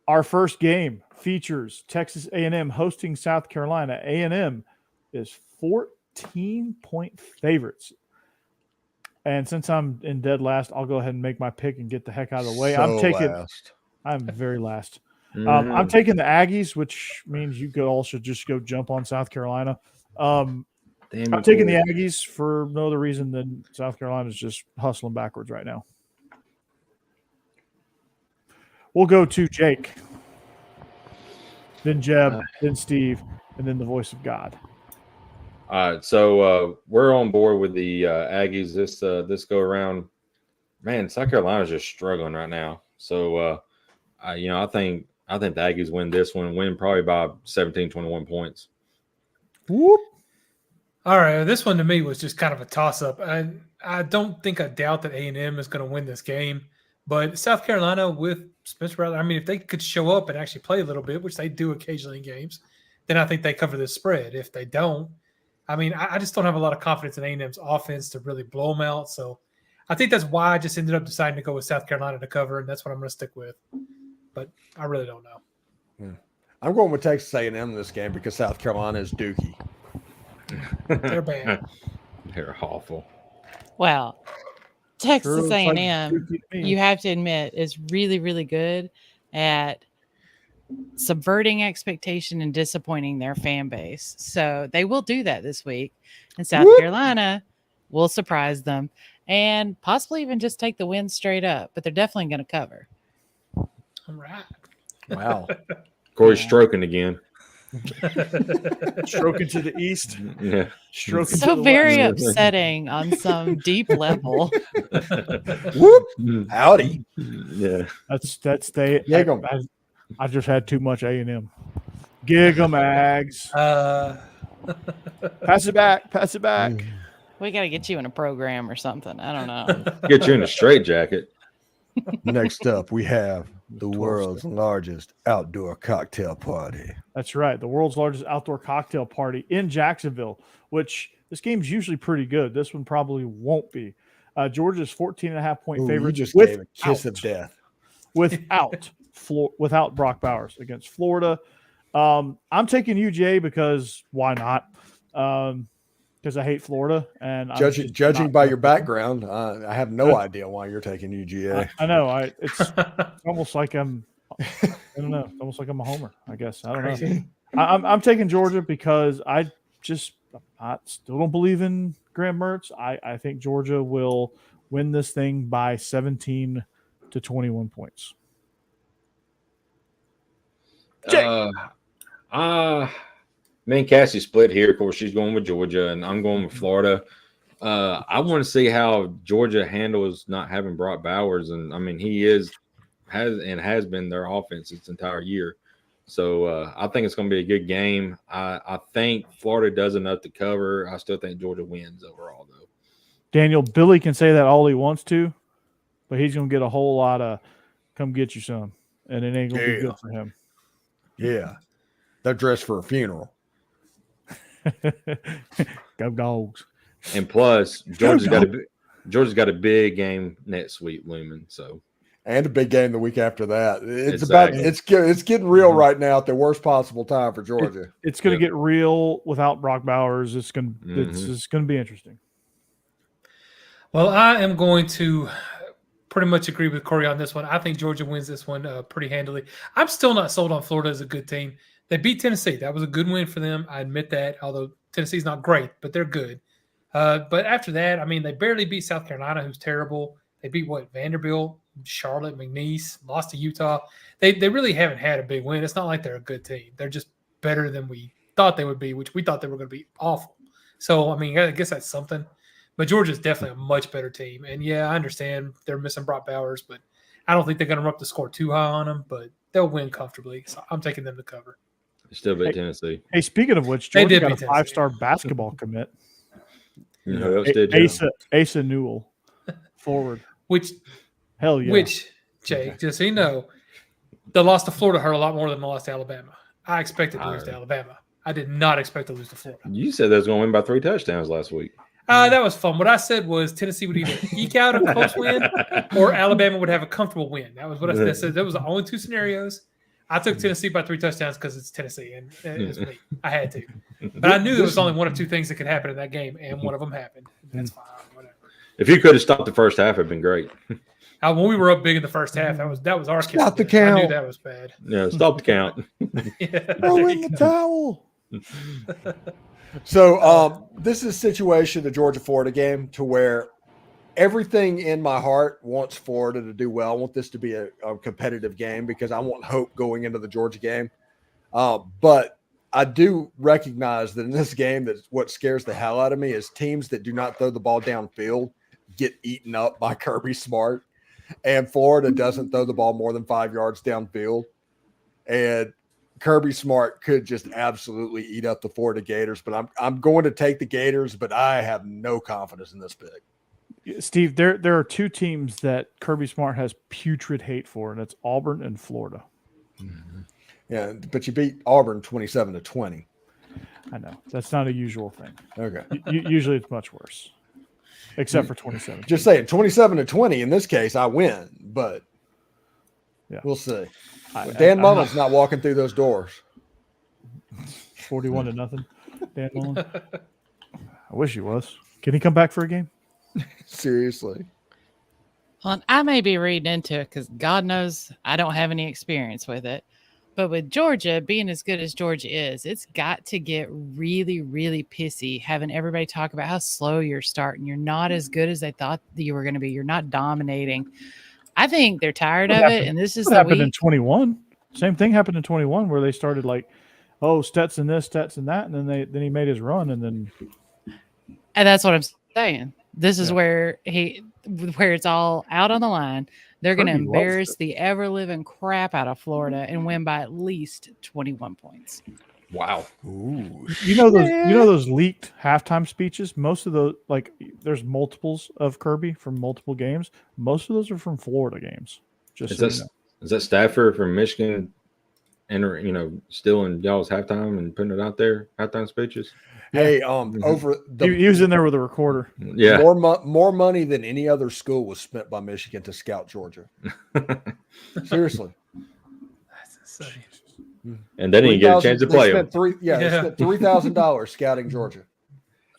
Speaker 1: our first game features Texas A&M hosting South Carolina. A&M is 14-point favorites. And since I'm in dead last, I'll go ahead and make my pick and get the heck out of the way. I'm very last. I'm taking the Aggies, which means you all should just go jump on South Carolina. I'm taking the Aggies for no other reason than South Carolina's just hustling backwards right now. We'll go to Jake, then Jeb, then Steve, and then the voice of God.
Speaker 3: All right, so we're on board with the Aggies this go around. Man, South Carolina's just struggling right now. So I think the Aggies win probably by 17, 21 points.
Speaker 1: Whoop.
Speaker 4: All right, this one to me was just kind of a toss-up. I don't think I doubt that A&M is going to win this game, but South Carolina with Spencer Rattler, I mean, if they could show up and actually play a little bit, which they do occasionally in games, then I think they cover this spread. If they don't, I mean, I just don't have a lot of confidence in A&M's offense to really blow them out. So I think that's why I just ended up deciding to go with South Carolina to cover, and that's what I'm going to stick with. But I really don't know.
Speaker 2: I'm going with Texas A&M in this game because South Carolina is dookie.
Speaker 4: They're bad.
Speaker 3: They're awful.
Speaker 5: Well, Texas A&M, you have to admit, is really, really good at subverting expectation and disappointing their fan base. So they will do that this week. And South Carolina will surprise them and possibly even just take the win straight up. But they're definitely going to cover.
Speaker 4: All right.
Speaker 2: Wow.
Speaker 3: Corey's stroking again.
Speaker 1: Stroking to the east.
Speaker 3: Yeah.
Speaker 1: Stroking
Speaker 5: So
Speaker 1: to the
Speaker 5: very
Speaker 1: west.
Speaker 5: upsetting on some deep level.
Speaker 2: Whoop. Howdy.
Speaker 3: Yeah.
Speaker 1: That's they.
Speaker 2: Gig 'em.
Speaker 1: I just had too much A&M. Gig 'em, Ags. Pass it back.
Speaker 5: We got to get you in a program or something. I don't know.
Speaker 3: Get you in a straitjacket.
Speaker 2: Next up, we have the world's largest outdoor cocktail party.
Speaker 1: That's right. The world's largest outdoor cocktail party in Jacksonville, which this game's usually pretty good. This one probably won't be. Georgia's 14.5-point favorite.
Speaker 2: You just gave a kiss of death.
Speaker 1: Without Brock Bowers against Florida. I'm taking UJ because why not? because I hate Florida. And
Speaker 2: judging by your background, I have no idea why you're taking UGA.
Speaker 1: I know. It's almost like I don't know. It's almost like I'm a homer, I guess. I don't know. I'm taking Georgia because I still don't believe in Graham Mertz. I think Georgia will win this thing by 17 to 21 points.
Speaker 3: Me and Cassie split here. Of course, she's going with Georgia, and I'm going with Florida. I want to see how Georgia handles not having Brock Bowers, and I mean he has been their offense this entire year. So I think it's going to be a good game. I think Florida does enough to cover. I still think Georgia wins overall, though.
Speaker 1: Daniel, Billy can say that all he wants to, but he's going to get a whole lot of "come get you some," and it ain't going to be good for him.
Speaker 2: Yeah, they're dressed for a funeral.
Speaker 1: Go Dogs!
Speaker 3: And plus, Georgia's got a big game next week looming. So,
Speaker 2: and a big game the week after that. It's getting real right now at the worst possible time for Georgia.
Speaker 1: It's going to get real without Brock Bowers. It's going to be interesting.
Speaker 4: Well, I am going to pretty much agree with Corey on this one. I think Georgia wins this one pretty handily. I'm still not sold on Florida as a good team. They beat Tennessee. That was a good win for them. I admit that, although Tennessee's not great, but they're good. But after that, I mean, they barely beat South Carolina, who's terrible. They beat Vanderbilt, Charlotte, McNeese, lost to Utah. They really haven't had a big win. It's not like they're a good team. They're just better than we thought they would be, which we thought they were going to be awful. So, I mean, I guess that's something. But Georgia's definitely a much better team. And, yeah, I understand they're missing Brock Bowers, but I don't think they're going to run up the score too high on them, but they'll win comfortably. So I'm taking them to cover.
Speaker 3: Still beat Tennessee.
Speaker 1: Hey, speaking of which, Georgia got a 5-star basketball commit.
Speaker 3: You know who else did?
Speaker 1: Asa Newell, forward.
Speaker 4: Hell yeah. Jay, just so you know, the loss to Florida hurt a lot more than the loss to Alabama. I expected to lose to Alabama. I did not expect to lose to Florida.
Speaker 3: You said they was going to win by 3 touchdowns last week.
Speaker 4: That was fun. What I said was Tennessee would either eke out a close win or Alabama would have a comfortable win. That was what I said. That was the only 2 scenarios. I took Tennessee by 3 touchdowns because it's Tennessee, and it was me. I had to. But I knew there was only 1 of 2 things that could happen in that game, and one of them happened. That's fine. Whatever.
Speaker 3: If you could have stopped the first half, it'd been great.
Speaker 4: When we were up big in the first half, that was our kill.
Speaker 2: Stop the count.
Speaker 4: I knew that was bad.
Speaker 3: Yeah, stop the count.
Speaker 1: Throw in the towel.
Speaker 2: So this is a situation, the Georgia-Florida game, to where everything in my heart wants Florida to do well. I want this to be a competitive game because I want hope going into the Georgia game. But I do recognize that in this game, that what scares the hell out of me is teams that do not throw the ball downfield get eaten up by Kirby Smart. And Florida doesn't throw the ball more than 5 yards downfield. And Kirby Smart could just absolutely eat up the Florida Gators. But I'm going to take the Gators, but I have no confidence in this pick.
Speaker 1: Steve, there are 2 teams that Kirby Smart has putrid hate for, and it's Auburn and Florida.
Speaker 2: Mm-hmm. Yeah, but you beat Auburn 27-20.
Speaker 1: I know. That's not a usual thing.
Speaker 2: Okay.
Speaker 1: Usually it's much worse, except for 27.
Speaker 2: Just saying, 27-20 in this case, I win, but
Speaker 1: yeah,
Speaker 2: we'll see. Dan Mullen's not walking through those doors.
Speaker 1: 41-0. Dan Mullen. I wish he was. Can he come back for a game?
Speaker 2: Seriously.
Speaker 5: Well, I may be reading into it because God knows I don't have any experience with it. But with Georgia being as good as Georgia is, it's got to get really, really pissy having everybody talk about how slow you're starting. You're not as good as they thought that you were going to be. You're not dominating. I think they're tired of it, and this is
Speaker 1: what happened in 21. Same thing happened in 21 where they started like, Stetson this, Stetson that, and then he made his run, and
Speaker 5: that's what I'm saying. This is where it's all out on the line. They're going to embarrass the ever-living crap out of Florida and win by at least 21 points.
Speaker 3: Wow.
Speaker 2: Ooh.
Speaker 1: You know those leaked halftime speeches? Most of those, there's multiples of Kirby from multiple games. Most of those are from Florida games. Is
Speaker 3: that Stafford from Michigan stealing y'all's halftime and putting it out there, halftime speeches?
Speaker 2: Hey,
Speaker 1: he was in there with a recorder.
Speaker 3: Yeah,
Speaker 2: more money than any other school was spent by Michigan to scout Georgia. Seriously,
Speaker 4: that's insane.
Speaker 3: And they didn't get a chance to play them.
Speaker 2: They spent $3,000 scouting Georgia.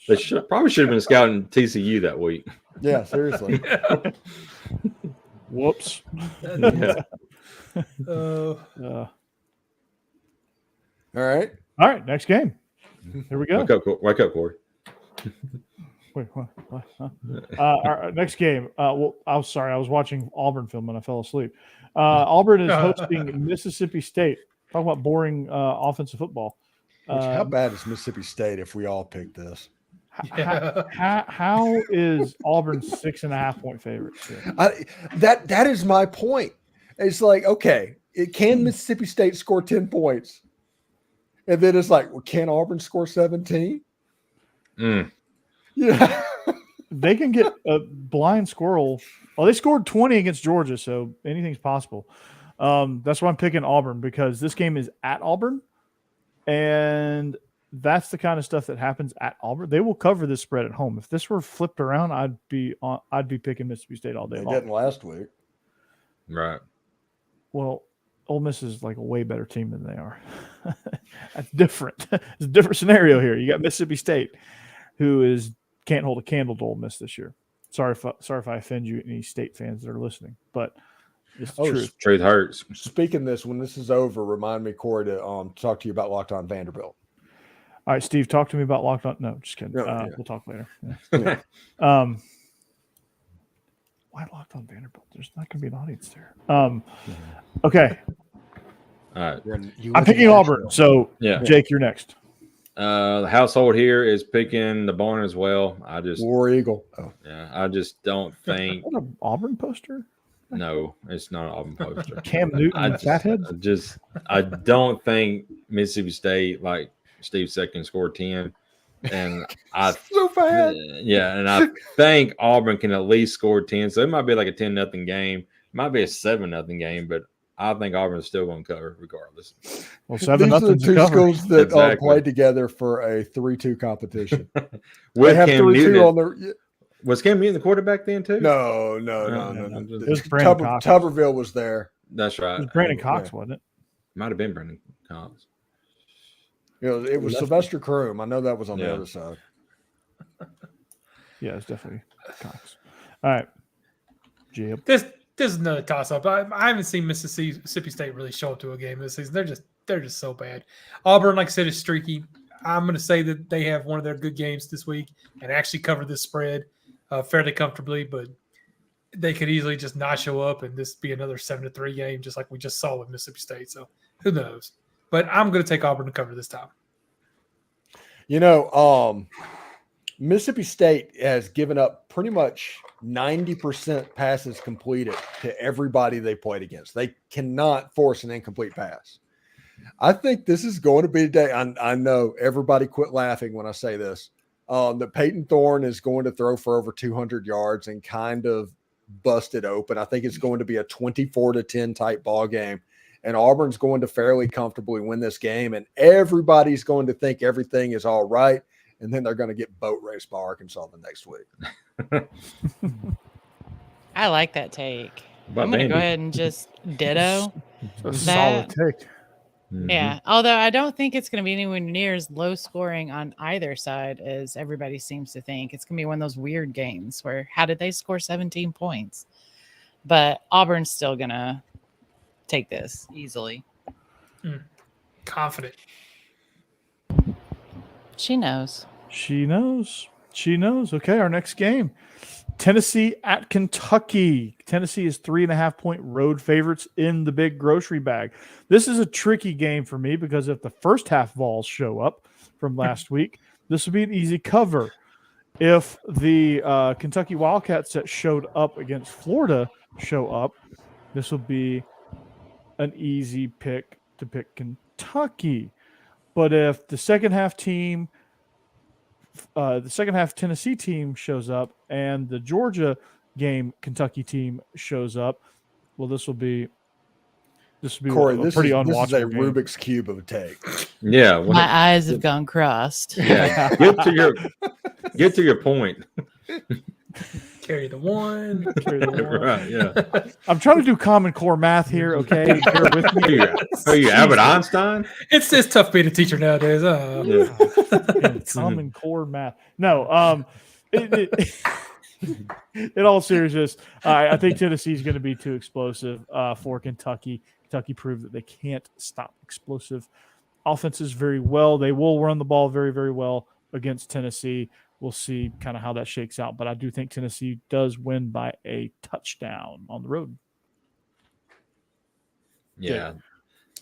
Speaker 3: They probably should have been scouting TCU that week.
Speaker 2: Yeah, seriously.
Speaker 1: Whoops.
Speaker 3: Yeah.
Speaker 2: All right.
Speaker 1: All right, next game. Here we go.
Speaker 3: Wake up, Corey.
Speaker 1: Wait, what? Huh? Our next game. Well, I'm sorry. I was watching Auburn film and I fell asleep. Auburn is hosting Mississippi State. Talk about boring offensive football.
Speaker 2: How bad is Mississippi State if we all pick this?
Speaker 1: How is Auburn 6.5 point favorites?
Speaker 2: That is my point. It's like, okay, can Mississippi State score 10 points? And then it's like, well, can Auburn score 17? Yeah.
Speaker 1: They can get a blind squirrel. Well, they scored 20 against Georgia, so anything's possible. That's why I'm picking Auburn, because this game is at Auburn, and that's the kind of stuff that happens at Auburn. They will cover this spread at home. If this were flipped around, I'd be picking Mississippi State all day long.
Speaker 2: They didn't last week.
Speaker 3: Right.
Speaker 1: Well, Ole Miss is like a way better team than they are. That's different. It's a different scenario here. You got Mississippi State, who can't hold a candle to Ole Miss this year. Sorry if I offend you, any State fans that are listening, but it's the truth.
Speaker 3: Truth hurts.
Speaker 2: Speaking this, when this is over, remind me, Corey, to talk to you about Locked On Vanderbilt.
Speaker 1: All right, Steve, talk to me about Locked On. No, just kidding.
Speaker 2: Yeah.
Speaker 1: We'll talk later.
Speaker 2: Yeah.
Speaker 1: Why Locked On Vanderbilt? There's not going to be an audience there. Okay.
Speaker 3: All right.
Speaker 1: I'm picking Auburn. So,
Speaker 3: Yeah.
Speaker 1: Jake, you're next.
Speaker 3: The household here is picking the barn as well.
Speaker 2: War Eagle. Oh.
Speaker 3: Yeah, I just don't think.
Speaker 1: What an Auburn poster?
Speaker 3: No, it's not an Auburn poster.
Speaker 1: Cam Newton, fathead.
Speaker 3: I don't think Mississippi State, like Steve said, can score 10. And
Speaker 2: So bad.
Speaker 3: And I think Auburn can at least score 10. So it might be like a 10-0 game. It might be a 7-0 game, but I think Auburn's still going to cover regardless.
Speaker 1: Well,
Speaker 2: These are the
Speaker 1: 7-0
Speaker 2: two schools that
Speaker 3: Exactly.
Speaker 2: played together for a 3-2 competition. They
Speaker 3: With
Speaker 2: have
Speaker 3: Cam
Speaker 2: 3-2
Speaker 3: Newton.
Speaker 2: on their.
Speaker 3: Was Cam Newton the quarterback then too?
Speaker 2: No.
Speaker 1: It was Brandon Cox.
Speaker 2: Tuberville was there.
Speaker 3: That's right.
Speaker 1: It was Brandon Cox, wasn't it?
Speaker 3: Might have been Brandon Cox.
Speaker 2: It was Sylvester Kroom. I know that was on the other side.
Speaker 1: Yeah, it's definitely Cox. All right. Jeb.
Speaker 4: This is another toss-up. I haven't seen Mississippi State really show up to a game this season. They're just so bad. Auburn, like I said, is streaky. I'm going to say that they have one of their good games this week and actually cover this spread fairly comfortably, but they could easily just not show up and this be another 7-3 game, just like we just saw with Mississippi State. So who knows? But I'm going to take Auburn to cover this time.
Speaker 2: Mississippi State has given up pretty much 90% passes completed to everybody they played against. They cannot force an incomplete pass. I think this is going to be a day. I know everybody quit laughing when I say this. That Peyton Thorne is going to throw for over 200 yards and kind of bust it open. I think it's going to be a 24-10 type ball game. And Auburn's going to fairly comfortably win this game. And everybody's going to think everything is all right. And then they're going to get boat raced by Arkansas the next week.
Speaker 5: I like that take.
Speaker 3: About
Speaker 5: I'm going to go
Speaker 3: Vandy.
Speaker 5: ahead and just ditto.
Speaker 1: A solid take.
Speaker 5: Yeah. Although I don't think it's going to be anywhere near as low scoring on either side as everybody seems to think. It's going to be one of those weird games where how did they score 17 points? But Auburn's still going to take this easily.
Speaker 4: Confident.
Speaker 5: She knows.
Speaker 1: She knows. She knows. Okay, our next game. Tennessee at Kentucky. Tennessee is 3.5 point road favorites in the big grocery bag. This is a tricky game for me because if the first half Vols show up from last week, this would be an easy cover. If the Kentucky Wildcats that showed up against Florida show up, this will be an easy pick to pick Kentucky. But if the second half Tennessee team shows up and the Georgia game Kentucky team shows up, well, this will be
Speaker 2: Corey,
Speaker 1: a pretty unwatchable
Speaker 2: this is a
Speaker 1: game.
Speaker 2: Rubik's Cube of a take.
Speaker 3: Yeah.
Speaker 5: My eyes have gone crossed.
Speaker 3: Yeah. Get to your point.
Speaker 4: Carry the one.
Speaker 1: Carry the one.
Speaker 3: Right, yeah.
Speaker 1: I'm trying to do Common Core math here. Okay, bear with me.
Speaker 3: Are you Albert Einstein?
Speaker 4: It's tough being a teacher nowadays.
Speaker 1: Common Core math. No, in all seriousness, I think Tennessee is going to be too explosive for Kentucky. Kentucky proved that they can't stop explosive offenses very well. They will run the ball very, very well against Tennessee. We'll see kind of how that shakes out, but I do think Tennessee does win by a touchdown on the road.
Speaker 3: Yeah.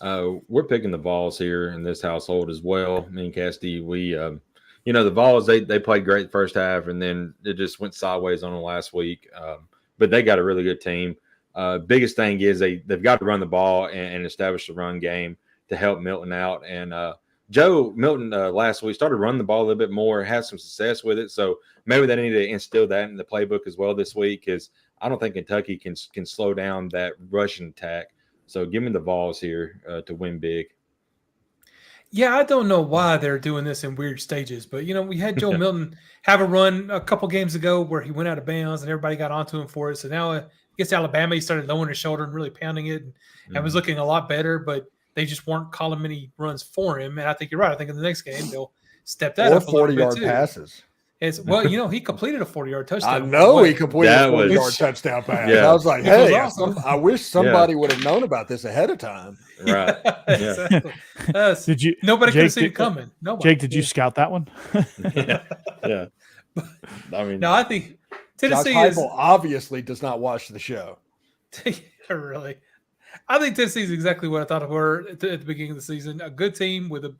Speaker 3: We're picking the Vols here in this household as well. Me and Cassidy, we the Vols, they played great the first half, and then it just went sideways on them last week. But they got a really good team. Biggest thing is they've got to run the ball and establish the run game to help Milton out. And Joe Milton last week started running the ball a little bit more, had some success with it. So maybe they need to instill that in the playbook as well this week, because I don't think Kentucky can slow down that rushing attack. So give me the Vols here to win big.
Speaker 4: Yeah, I don't know why they're doing this in weird stages, but we had Joe Milton have a run a couple games ago where he went out of bounds and everybody got onto him for it. So now against Alabama, he started lowering his shoulder and really pounding it, and was looking a lot better, but they just weren't calling many runs for him. And I think you're right. I think in the next game they'll step that up a little bit
Speaker 2: 40-yard
Speaker 4: too.
Speaker 2: passes.
Speaker 4: He completed a 40-yard touchdown.
Speaker 2: I know he completed a 40-yard touchdown pass.
Speaker 3: Yeah.
Speaker 2: I was like,
Speaker 4: It was
Speaker 2: hey,
Speaker 4: awesome.
Speaker 2: I wish somebody would have known about this ahead of time.
Speaker 3: Right. Yeah.
Speaker 4: Exactly. Nobody could have seen it coming. Nobody.
Speaker 1: Jake, did you scout that one?
Speaker 3: Yeah. I mean,
Speaker 4: No, I think Tennessee
Speaker 2: Josh
Speaker 4: is
Speaker 2: Heupel obviously does not watch the show.
Speaker 4: really. I think Tennessee is exactly what I thought it were at the beginning of the season. A good team with a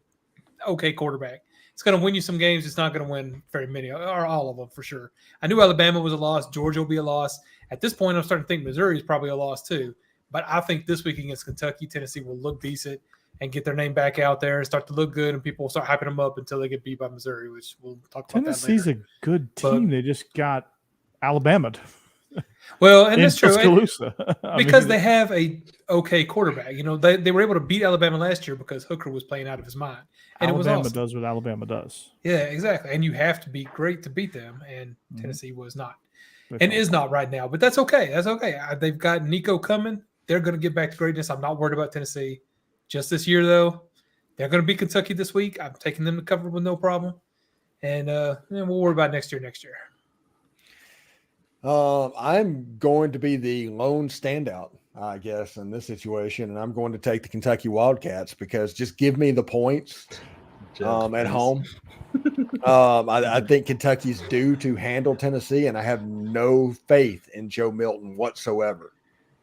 Speaker 4: okay quarterback. It's going to win you some games. It's not going to win very many or all of them for sure. I knew Alabama was a loss. Georgia will be a loss. At this point, I'm starting to think Missouri is probably a loss too. But I think this week against Kentucky, Tennessee will look decent and get their name back out there and start to look good, and people will start hyping them up until they get beat by Missouri, which we'll talk about
Speaker 1: Tennessee's
Speaker 4: that later.
Speaker 1: a good team. They just got Alabama.
Speaker 4: Well, and that's true.
Speaker 1: Tuscaloosa.
Speaker 4: Because they have a okay quarterback. They were able to beat Alabama last year because Hooker was playing out of his mind. And
Speaker 1: Alabama
Speaker 4: it was awesome.
Speaker 1: does what Alabama does.
Speaker 4: Yeah, exactly. And you have to be great to beat them, and Tennessee was not. And is not right now, but that's okay. That's okay. They've got Nico coming. They're going to get back to greatness. I'm not worried about Tennessee. Just this year, though, they're going to beat Kentucky this week. I'm taking them to cover with no problem. And we'll worry about next year.
Speaker 2: I'm going to be the lone standout, I guess, in this situation, and I'm going to take the Kentucky Wildcats because just give me the points at home. I think Kentucky's due to handle Tennessee, and I have no faith in Joe Milton whatsoever.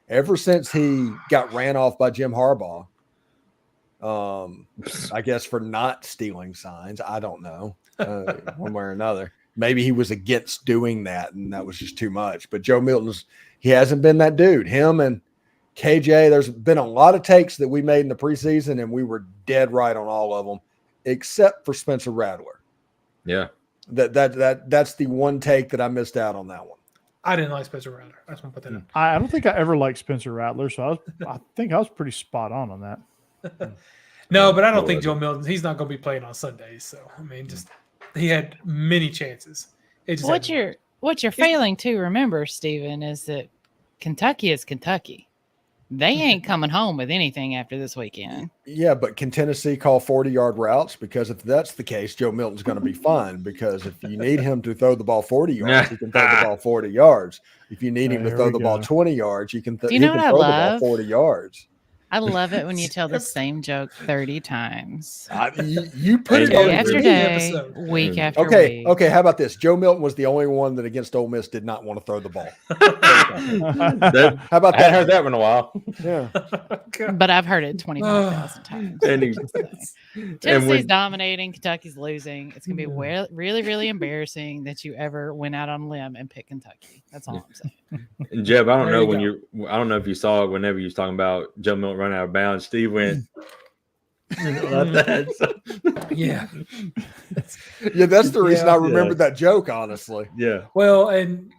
Speaker 2: Ever since he got ran off by Jim Harbaugh, I guess for not stealing signs, I don't know, one way or another. Maybe he was against doing that, and that was just too much. But Joe Milton's he hasn't been that dude. Him and KJ, there's been a lot of takes that we made in the preseason, and we were dead right on all of them, except for Spencer Rattler.
Speaker 3: Yeah.
Speaker 2: That's the one take that I missed out on that one.
Speaker 4: I didn't like Spencer Rattler. I just want to put that in.
Speaker 1: I don't think I ever liked Spencer Rattler, so I think I was pretty spot on that.
Speaker 4: No, but I don't think Joe Milton, he's not going to be playing on Sundays. So, I mean, he had many chances.
Speaker 5: What you're failing to remember, Stephen, is that Kentucky is Kentucky. They ain't coming home with anything after this weekend.
Speaker 2: Yeah, but can Tennessee call 40-yard routes? Because if that's the case, Joe Milton's going to be fine. Because if you need him to throw the ball 40 yards, he can throw the ball 40 yards. If you need him to throw the ball 20 yards, he can throw the ball 40 yards.
Speaker 5: I love it when you tell the same joke 30 times.
Speaker 2: You put it on
Speaker 5: day after day, week after week.
Speaker 2: Okay. How about this? Joe Milton was the only one that against Ole Miss did not want to throw the ball. How about that?
Speaker 3: I heard that one in a while.
Speaker 2: Yeah,
Speaker 5: but I've heard it 25,000 times. Tennessee's dominating. Kentucky's losing. It's going to be really, really embarrassing that you ever went out on a limb and picked Kentucky. That's all I'm saying.
Speaker 3: And Jeb, I don't know if you saw it whenever you was talking about Joe Milton running out of bounds. Steve went like that. So.
Speaker 4: Yeah.
Speaker 2: Yeah, that's the reason I remembered that joke, honestly.
Speaker 3: Yeah.
Speaker 4: Well, and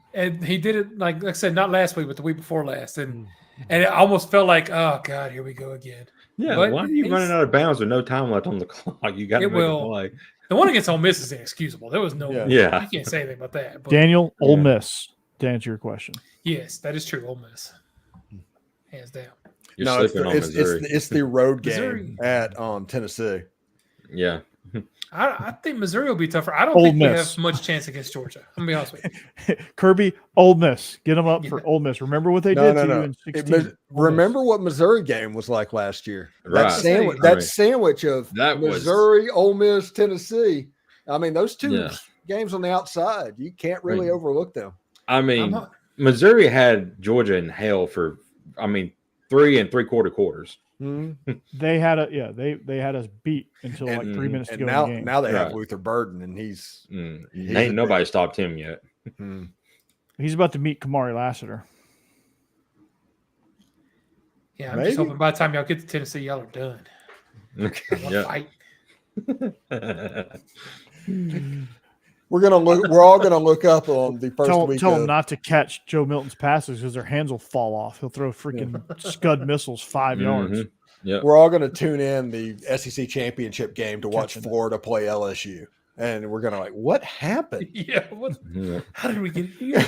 Speaker 4: he did it like I said, not last week, but the week before last, and it almost felt like, oh God, here we go again.
Speaker 3: Yeah,
Speaker 4: but
Speaker 3: why are you running out of bounds with no time left on the clock? You got to make a play.
Speaker 4: The one against Ole Miss is inexcusable. There was no, you can't say anything about that. But,
Speaker 1: Daniel, Ole Miss To answer your question.
Speaker 4: Yes, that is true. Ole Miss, hands down.
Speaker 3: You're sleeping on Missouri.
Speaker 2: It's the road game
Speaker 4: Missouri.
Speaker 2: at Tennessee.
Speaker 3: Yeah.
Speaker 4: I think Missouri will be tougher. I don't
Speaker 1: Ole
Speaker 4: think we
Speaker 1: Miss.
Speaker 4: have much chance against Georgia. I'm gonna be honest with you.
Speaker 1: Kirby, Ole Miss. Get them up for
Speaker 4: Yeah.
Speaker 1: Ole Miss. Remember what they did to you in 16?
Speaker 2: Remember what Missouri game was like last year?
Speaker 3: Right.
Speaker 2: That sandwich of
Speaker 3: That was-
Speaker 2: Missouri, Ole Miss, Tennessee. I mean, those two
Speaker 3: Yeah.
Speaker 2: games on the outside, you can't really
Speaker 3: Right.
Speaker 2: overlook them.
Speaker 3: I mean, Missouri had Georgia in hell for, 3 3/4 quarters.
Speaker 2: Mm-hmm.
Speaker 1: They had they had us beat until like 3 minutes to
Speaker 2: And
Speaker 1: go
Speaker 2: now,
Speaker 1: in the game.
Speaker 2: now they have
Speaker 3: Right.
Speaker 2: Luther Burden, and he's
Speaker 3: Ain't nobody stopped him yet.
Speaker 1: He's about to meet Kamari Lassiter.
Speaker 4: Yeah, I'm
Speaker 2: Maybe.
Speaker 4: just hoping by the time y'all get to Tennessee, y'all are done.
Speaker 3: Yeah.
Speaker 4: Fight.
Speaker 2: we're all gonna look up on the first
Speaker 1: Tell
Speaker 2: week.
Speaker 1: him not to catch Joe Milton's passes because their hands will fall off. He'll throw freaking Scud missiles 5 yards.
Speaker 3: Yeah.
Speaker 2: We're all going to tune in the SEC championship game to watch Florida play LSU, and we're going to what happened?
Speaker 4: Yeah.
Speaker 3: Yeah.
Speaker 4: How did we get here?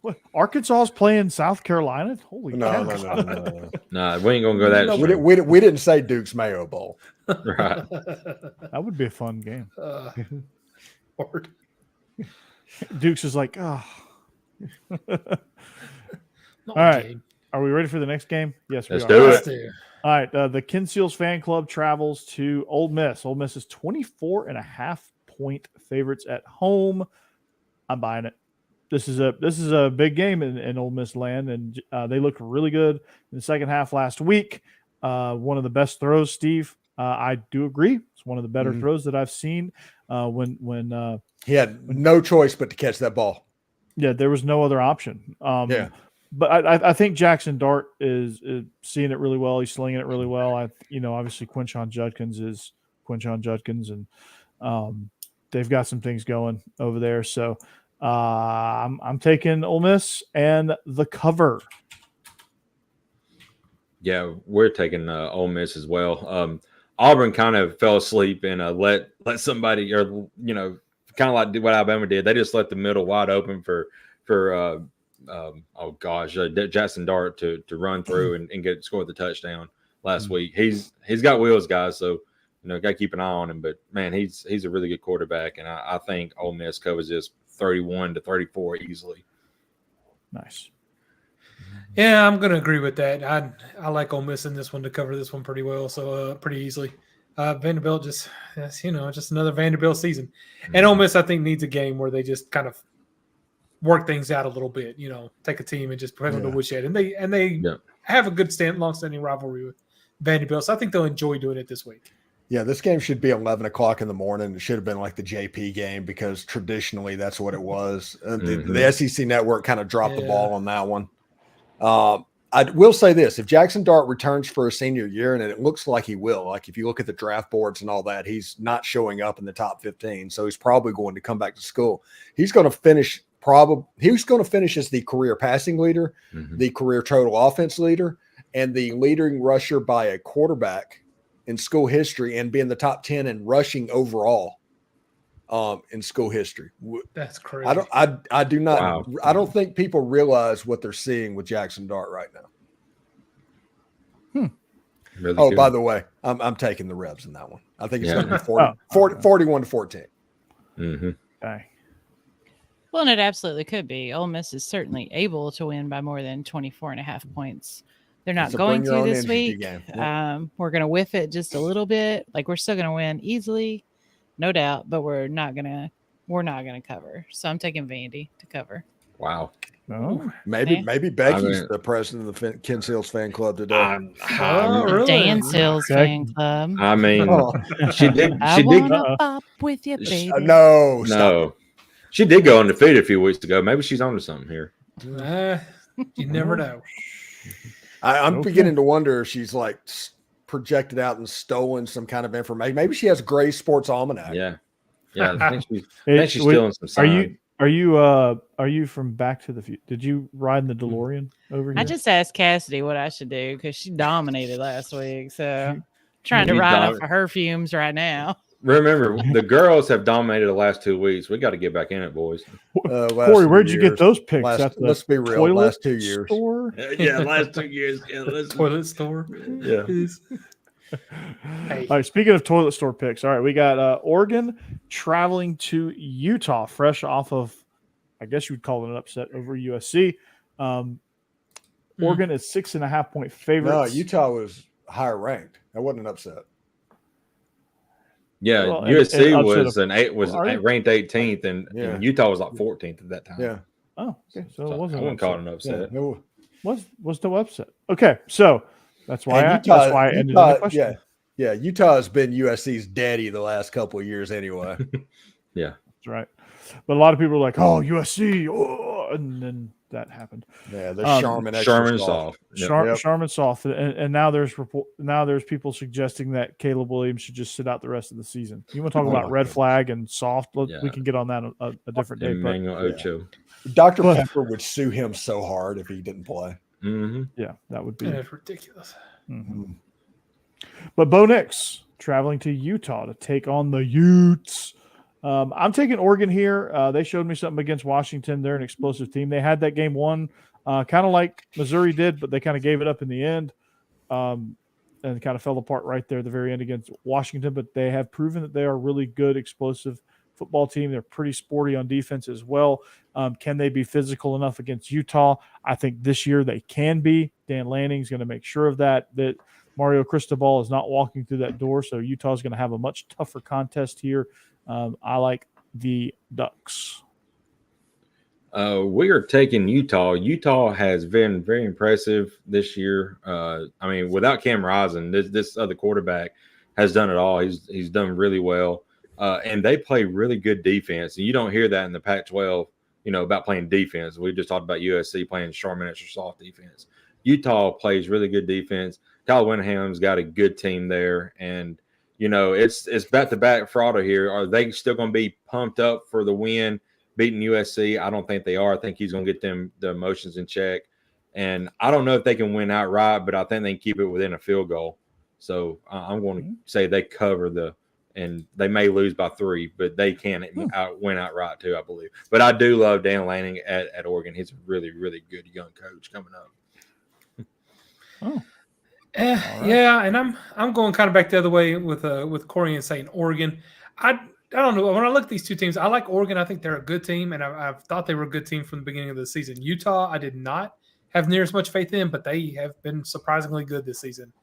Speaker 1: What, Arkansas is playing South Carolina? Holy
Speaker 2: No,
Speaker 1: cow.
Speaker 2: no.
Speaker 3: Nah, we ain't gonna go that.
Speaker 2: We didn't say Duke's Mayo Bowl.
Speaker 3: Right.
Speaker 1: That would be a fun game.
Speaker 4: Lord.
Speaker 1: Dukes is like, oh.
Speaker 4: Not
Speaker 1: All right.
Speaker 4: game.
Speaker 1: Are we ready for the next game? Yes, we
Speaker 3: Let's
Speaker 1: are.
Speaker 3: do
Speaker 4: Let's
Speaker 3: it.
Speaker 4: do.
Speaker 1: All right. The Kinseals fan club travels to Ole Miss. Ole Miss is 24.5-point favorites at home. I'm buying it. This is a big game in Ole Miss land, and they looked really good in the second half last week. One of the best throws, Steve. I do agree. It's one of the better throws that I've seen. When
Speaker 2: He had no choice but to catch that ball.
Speaker 1: yeah, there was no other option.
Speaker 2: Yeah.
Speaker 1: But I think Jackson Dart is seeing it really well. He's slinging it really well. Obviously Quinshon Judkins is Quinshon Judkins, and they've got some things going over there. So I'm taking Ole Miss and the cover.
Speaker 3: Yeah, we're taking Ole Miss as well. Auburn kind of fell asleep and let somebody, or kind of like what Alabama did. They just let the middle wide open for Jackson Dart to run through and score the touchdown last week. He's got wheels, guys. So got to keep an eye on him. But man, he's a really good quarterback, and I think Ole Miss covers this 31-34 easily.
Speaker 1: Nice.
Speaker 4: Yeah, I'm going to agree with that. I like Ole Miss in this one to cover this one pretty well, so pretty easily. Vanderbilt just another Vanderbilt season. And Ole Miss, I think, needs a game where they just kind of work things out a little bit, take a team and just put them to woodshed. And they have a good long-standing rivalry with Vanderbilt, so I think they'll enjoy doing it this week.
Speaker 2: Yeah, this game should be 11 o'clock in the morning. It should have been like the JP game because traditionally that's what it was. The SEC network kind of dropped the ball on that one. I will say this: if Jackson Dart returns for a senior year, and it looks like he will, like if you look at the draft boards and all that, he's not showing up in the top 15, so he's probably going to come back to school. He's going to finish as the career passing leader, the career total offense leader, and the leading rusher by a quarterback in school history, and be in the top 10 in rushing overall in school history.
Speaker 4: That's crazy.
Speaker 2: I do not.
Speaker 3: Wow.
Speaker 2: I don't think people realize what they're seeing with Jackson Dart right now.
Speaker 3: Really
Speaker 2: Oh,
Speaker 3: good.
Speaker 2: by the way, I'm taking the Rebs in that one. I think it's
Speaker 3: Yeah.
Speaker 2: going to be 41-14.
Speaker 1: Okay.
Speaker 5: Well, and it absolutely could be. Ole Miss is certainly able to win by more than 24.5 points. They're not
Speaker 2: It's a
Speaker 5: going
Speaker 2: bring your
Speaker 5: to
Speaker 2: own
Speaker 5: this
Speaker 2: energy
Speaker 5: week.
Speaker 2: game.
Speaker 5: We're going to whiff it just a little bit. Like we're still going to win easily, no doubt, but we're not going to cover. So I'm taking Vandy to cover.
Speaker 3: Wow.
Speaker 1: No.
Speaker 2: Maybe Becky's
Speaker 3: I mean-
Speaker 2: the president of the Kinseals fan club today.
Speaker 4: Really?
Speaker 5: Dan Sills
Speaker 1: Okay.
Speaker 5: fan club.
Speaker 3: I mean,
Speaker 2: Oh,
Speaker 3: she did.
Speaker 5: I
Speaker 3: She did.
Speaker 5: wanna pop with you, baby.
Speaker 2: no, stop.
Speaker 3: No, she did go undefeated a few weeks ago. Maybe she's onto something here.
Speaker 4: You never know.
Speaker 2: I'm
Speaker 1: Okay.
Speaker 2: beginning to wonder if she's like projected out and stolen some kind of information. Maybe she has Gray Sports Almanac.
Speaker 3: Yeah. I think she's stealing some sign.
Speaker 1: Are you from Back to the Future? Did you ride in the DeLorean over here?
Speaker 5: I just asked Cassidy what I should do because she dominated last week. So trying to
Speaker 3: You
Speaker 5: ride
Speaker 3: dom-
Speaker 5: off of her fumes right now.
Speaker 3: Remember, the girls have dominated the last 2 weeks. We got to get back in it, boys.
Speaker 1: Corey, where'd you get those picks?
Speaker 2: Let's be real.
Speaker 1: Toilet
Speaker 2: last 2 years.
Speaker 1: Store?
Speaker 3: Yeah, last 2 years. Yeah,
Speaker 4: Toilet store.
Speaker 3: Yeah.
Speaker 4: Hey.
Speaker 1: All right, speaking of toilet store picks, all right, we got Oregon traveling to Utah, fresh off of, I guess you would call it an upset over USC. Oregon is 6.5-point favorites.
Speaker 2: No, Utah was higher ranked. That wasn't an upset.
Speaker 3: Yeah,
Speaker 1: Well,
Speaker 3: USC
Speaker 1: and
Speaker 3: was ranked 18th, and Utah was like 14th at that time.
Speaker 2: Yeah.
Speaker 1: Oh, okay. So it
Speaker 3: I
Speaker 1: wasn't
Speaker 3: wouldn't call it an upset.
Speaker 2: Yeah, no.
Speaker 1: Was no upset. Okay, so that's why
Speaker 2: And
Speaker 1: that's why I ended in the question.
Speaker 2: Yeah, Utah has been USC's daddy the last couple of years anyway.
Speaker 3: Yeah.
Speaker 1: That's right. But a lot of people are like, "Oh, USC," and then that happened.
Speaker 2: Yeah, the Sharman
Speaker 3: soft.
Speaker 1: Sharman soft, and now there's people suggesting that Caleb Williams should just sit out the rest of the season. You want to talk about red flag and soft? We can get on that a different day. But
Speaker 3: Ocho.
Speaker 2: Dr. Pepper would sue him so hard if he didn't play.
Speaker 3: Mm-hmm.
Speaker 1: Yeah, that would be
Speaker 4: ridiculous.
Speaker 1: Mm-hmm. But Bo Nix traveling to Utah to take on the Utes. I'm taking Oregon here. They showed me something against Washington. They're an explosive team. They had that game won, kind of like Missouri did, but they kind of gave it up in the end and kind of fell apart right there at the very end against Washington. But they have proven that they are a really good, explosive football team. They're pretty sporty on defense as well. Can they be physical enough against Utah? I think this year they can be. Dan Lanning's going to make sure of that Mario Cristobal is not walking through that door, so Utah's going to have a much tougher contest here. I like the Ducks.
Speaker 3: We are taking Utah. Utah has been very impressive this year. I mean, without Cam Rising, this other quarterback has done it all. He's done really well, and they play really good defense. And you don't hear that in the Pac-12, about playing defense. We just talked about USC playing Sharman extra soft defense. Utah plays really good defense. Kyle Winham's got a good team there, and it's back-to-back Frauda here. Are they still going to be pumped up for the win, beating USC? I don't think they are. I think he's going to get the emotions in check. And I don't know if they can win outright, but I think they can keep it within a field goal. So I'm going to say they cover and they may lose by 3, but they can win outright too, I believe. But I do love Dan Lanning at Oregon. He's a really, really good young coach coming up.
Speaker 1: Oh.
Speaker 4: Right. Yeah, and I'm going kind of back the other way with Corey and saying Oregon. I don't know. When I look at these two teams, I like Oregon. I think they're a good team, and I've thought they were a good team from the beginning of the season. Utah, I did not have near as much faith in, but they have been surprisingly good this season.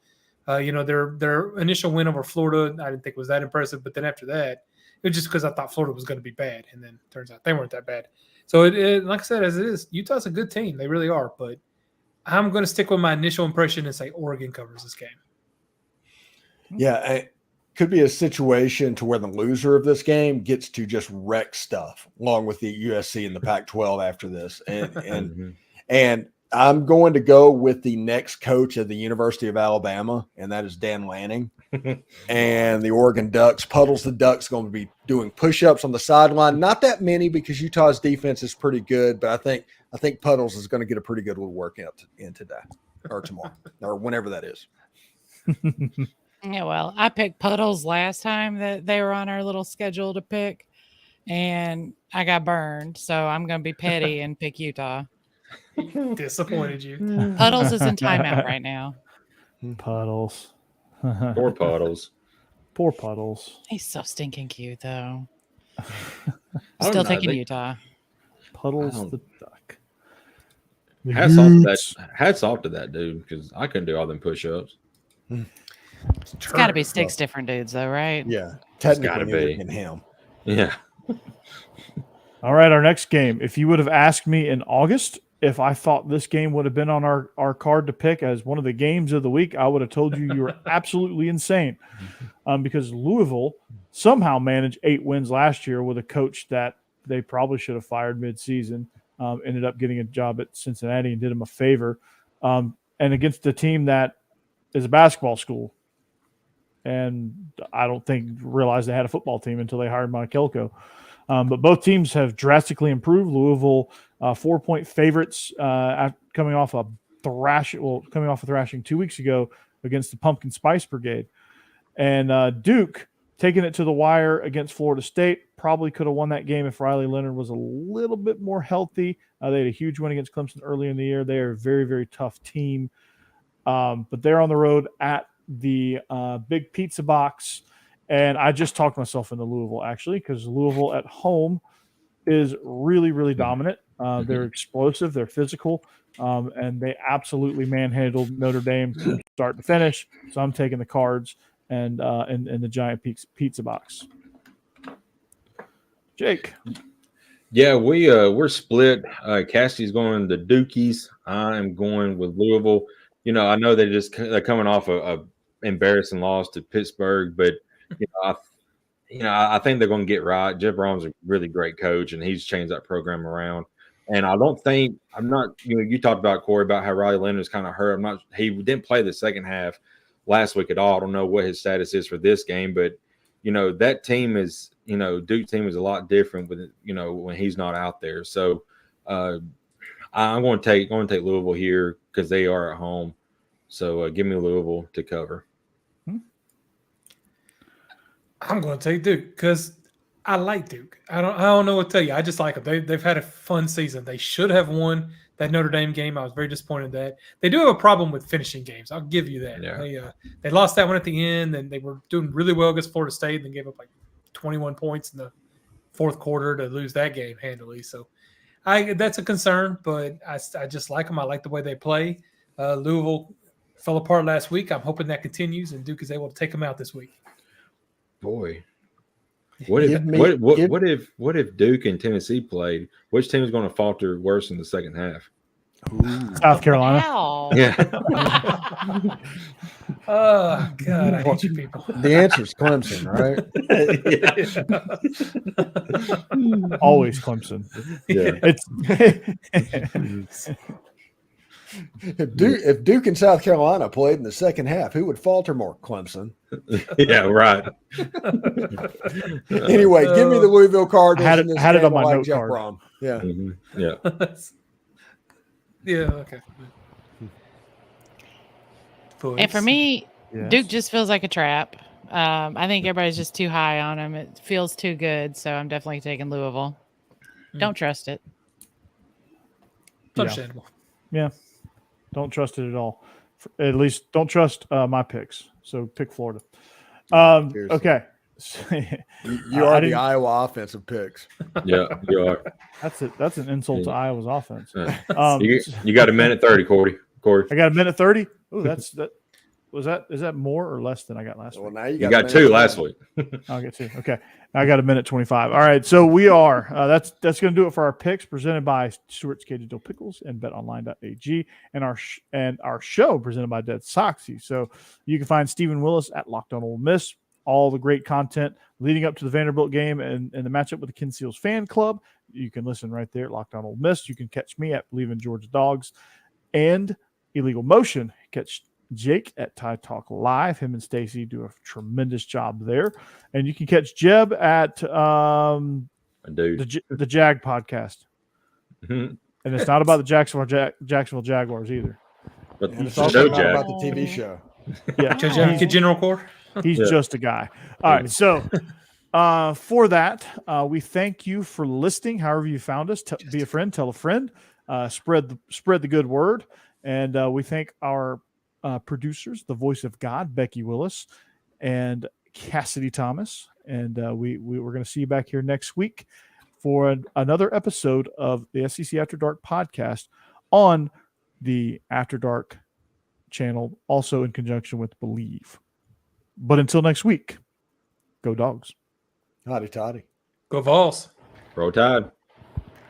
Speaker 4: Their initial win over Florida, I didn't think was that impressive, but then after that, it was just because I thought Florida was going to be bad, and then turns out they weren't that bad. So it like I said, as it is, Utah's a good team. They really are, but I'm going to stick with my initial impression and say Oregon covers this game.
Speaker 2: Yeah, it could be a situation to where the loser of this game gets to just wreck stuff along with the USC and the Pac-12 after this. And I'm going to go with the next coach at the University of Alabama, and that is Dan Lanning. And the Oregon Ducks. Puddles the Ducks going to be doing push-ups on the sideline. Not that many because Utah's defense is pretty good, but I think Puddles is going to get a pretty good little workout in today or tomorrow or whenever that is.
Speaker 5: Yeah, well, I picked Puddles last time that they were on our little schedule to pick, and I got burned. So I'm going to be petty and pick Utah.
Speaker 4: Disappointed you.
Speaker 5: Puddles is in timeout right now.
Speaker 1: Puddles.
Speaker 3: Poor Puddles.
Speaker 1: Poor Puddles.
Speaker 5: He's so stinking cute, though. Still taking Utah.
Speaker 1: Puddles the duck.
Speaker 3: Hats off to that dude because I couldn't do all them push-ups.
Speaker 5: It's got to be 6 different dudes, though, right?
Speaker 2: Yeah, technically,
Speaker 3: gotta be
Speaker 2: in him.
Speaker 3: Yeah.
Speaker 1: All right, our next game. If you would have asked me in August if I thought this game would have been on our card to pick as one of the games of the week, I would have told you were absolutely insane. Because Louisville somehow managed 8 wins last year with a coach that they probably should have fired midseason. Ended up getting a job at Cincinnati and did him a favor. And against a team that is a basketball school. And I don't think realized they had a football team until they hired Mike Elko. But both teams have drastically improved. Louisville 4-point favorites coming off a thrashing 2 weeks ago against the Pumpkin Spice Brigade. And Duke taking it to the wire against Florida State. Probably could have won that game if Riley Leonard was a little bit more healthy. They had a huge win against Clemson early in the year. They are a very, very tough team. But they're on the road at the Big Pizza Box. And I just talked myself into Louisville, actually, because Louisville at home is really, really dominant. They're explosive. They're physical. And they absolutely manhandled Notre Dame from start to finish. So I'm taking the Cards and in the Giant Pizza Box. Jake.
Speaker 3: Yeah, we're split. Cassidy's going to Dukies. I am going with Louisville. I know they're coming off a embarrassing loss to Pittsburgh, but I think they're going to get right. Jeb Brom's a really great coach, and he's changed that program around. And you talked about, Corey, about how Riley Leonard's kind of hurt. He didn't play the second half last week at all. I don't know what his status is for this game, but that team is, Duke's team is a lot different with when he's not out there. So I'm going to take Louisville here because they are at home. So give me Louisville to cover.
Speaker 4: I'm going to take Duke because I like Duke. I don't know what to tell you. I just like them. They've had a fun season. They should have won that Notre Dame game. I was very disappointed in that. They do have a problem with finishing games. I'll give you that. Yeah. They lost that one at the end, and they were doing really well against Florida State, and then gave up like 21 points in the fourth quarter to lose that game handily. So that's a concern, but I just like them. I like the way they play. Louisville fell apart last week. I'm hoping that continues, and Duke is able to take them out this week.
Speaker 3: Boy, what if Duke and Tennessee played? Which team is going to falter worse in the second half?
Speaker 1: Ooh. South Carolina.
Speaker 5: Wow.
Speaker 3: Yeah.
Speaker 4: Oh God, I hate you people.
Speaker 2: The answer is Clemson, right?
Speaker 1: Always Clemson.
Speaker 3: Yeah.
Speaker 1: It's
Speaker 2: If Duke and South Carolina played in the second half, who would falter more? Clemson.
Speaker 3: Yeah, right.
Speaker 2: Anyway, give me the Louisville Cardinals.
Speaker 1: I had it on my note card.
Speaker 2: Brom. Yeah.
Speaker 3: Mm-hmm. Yeah.
Speaker 4: Yeah. Okay.
Speaker 5: And for me,
Speaker 1: Yes.
Speaker 5: Duke just feels like a trap. I think everybody's just too high on him. It feels too good, so I'm definitely taking Louisville. Don't trust it.
Speaker 4: It's understandable.
Speaker 1: Yeah. Don't trust it at all. At least don't trust my picks. So pick Florida. Okay.
Speaker 2: You are the Iowa offensive picks.
Speaker 3: Yeah, you are.
Speaker 1: That's an insult to Iowa's offense.
Speaker 3: You got a minute 30, Corey.
Speaker 1: I got a minute 30. Oh, is that more or less than I got last week?
Speaker 2: Now
Speaker 3: you got 2 last week.
Speaker 1: I'll get 2. Okay. I got a minute 25. All right. So we are, that's going to do it for our picks presented by Stewart's Cajun Dill Pickles and betonline.ag and our show presented by DeadSoxy. So you can find Stephen Willis at Locked On Ole Miss, all the great content leading up to the Vanderbilt game and the matchup with the Kinseals fan club. You can listen right there at Locked On Ole Miss. You can catch me at Bleav In Georgia Dawgs and Illegal Motion. Catch Jake at Tide Talk Live. Him and Stacey do a tremendous job there. And you can catch Jeb at the Jag Podcast.
Speaker 3: Mm-hmm.
Speaker 1: And it's not about the Jacksonville Jaguars either.
Speaker 3: But
Speaker 2: And it's also not about the TV show.
Speaker 1: Yeah.
Speaker 4: General Corps.
Speaker 1: He's just a guy. All right. So for that, we thank you for listening. However you found us, be a friend, tell a friend, spread the good word. And we thank our producers, the voice of God, Becky Willis and Cassidy Thomas. And we're going to see you back here next week for another episode of the SEC After Dark podcast on the After Dark channel, also in conjunction with Bleav. But until next week, go Dogs.
Speaker 2: Hotty toddy.
Speaker 4: Go Vols.
Speaker 3: Roll Tide.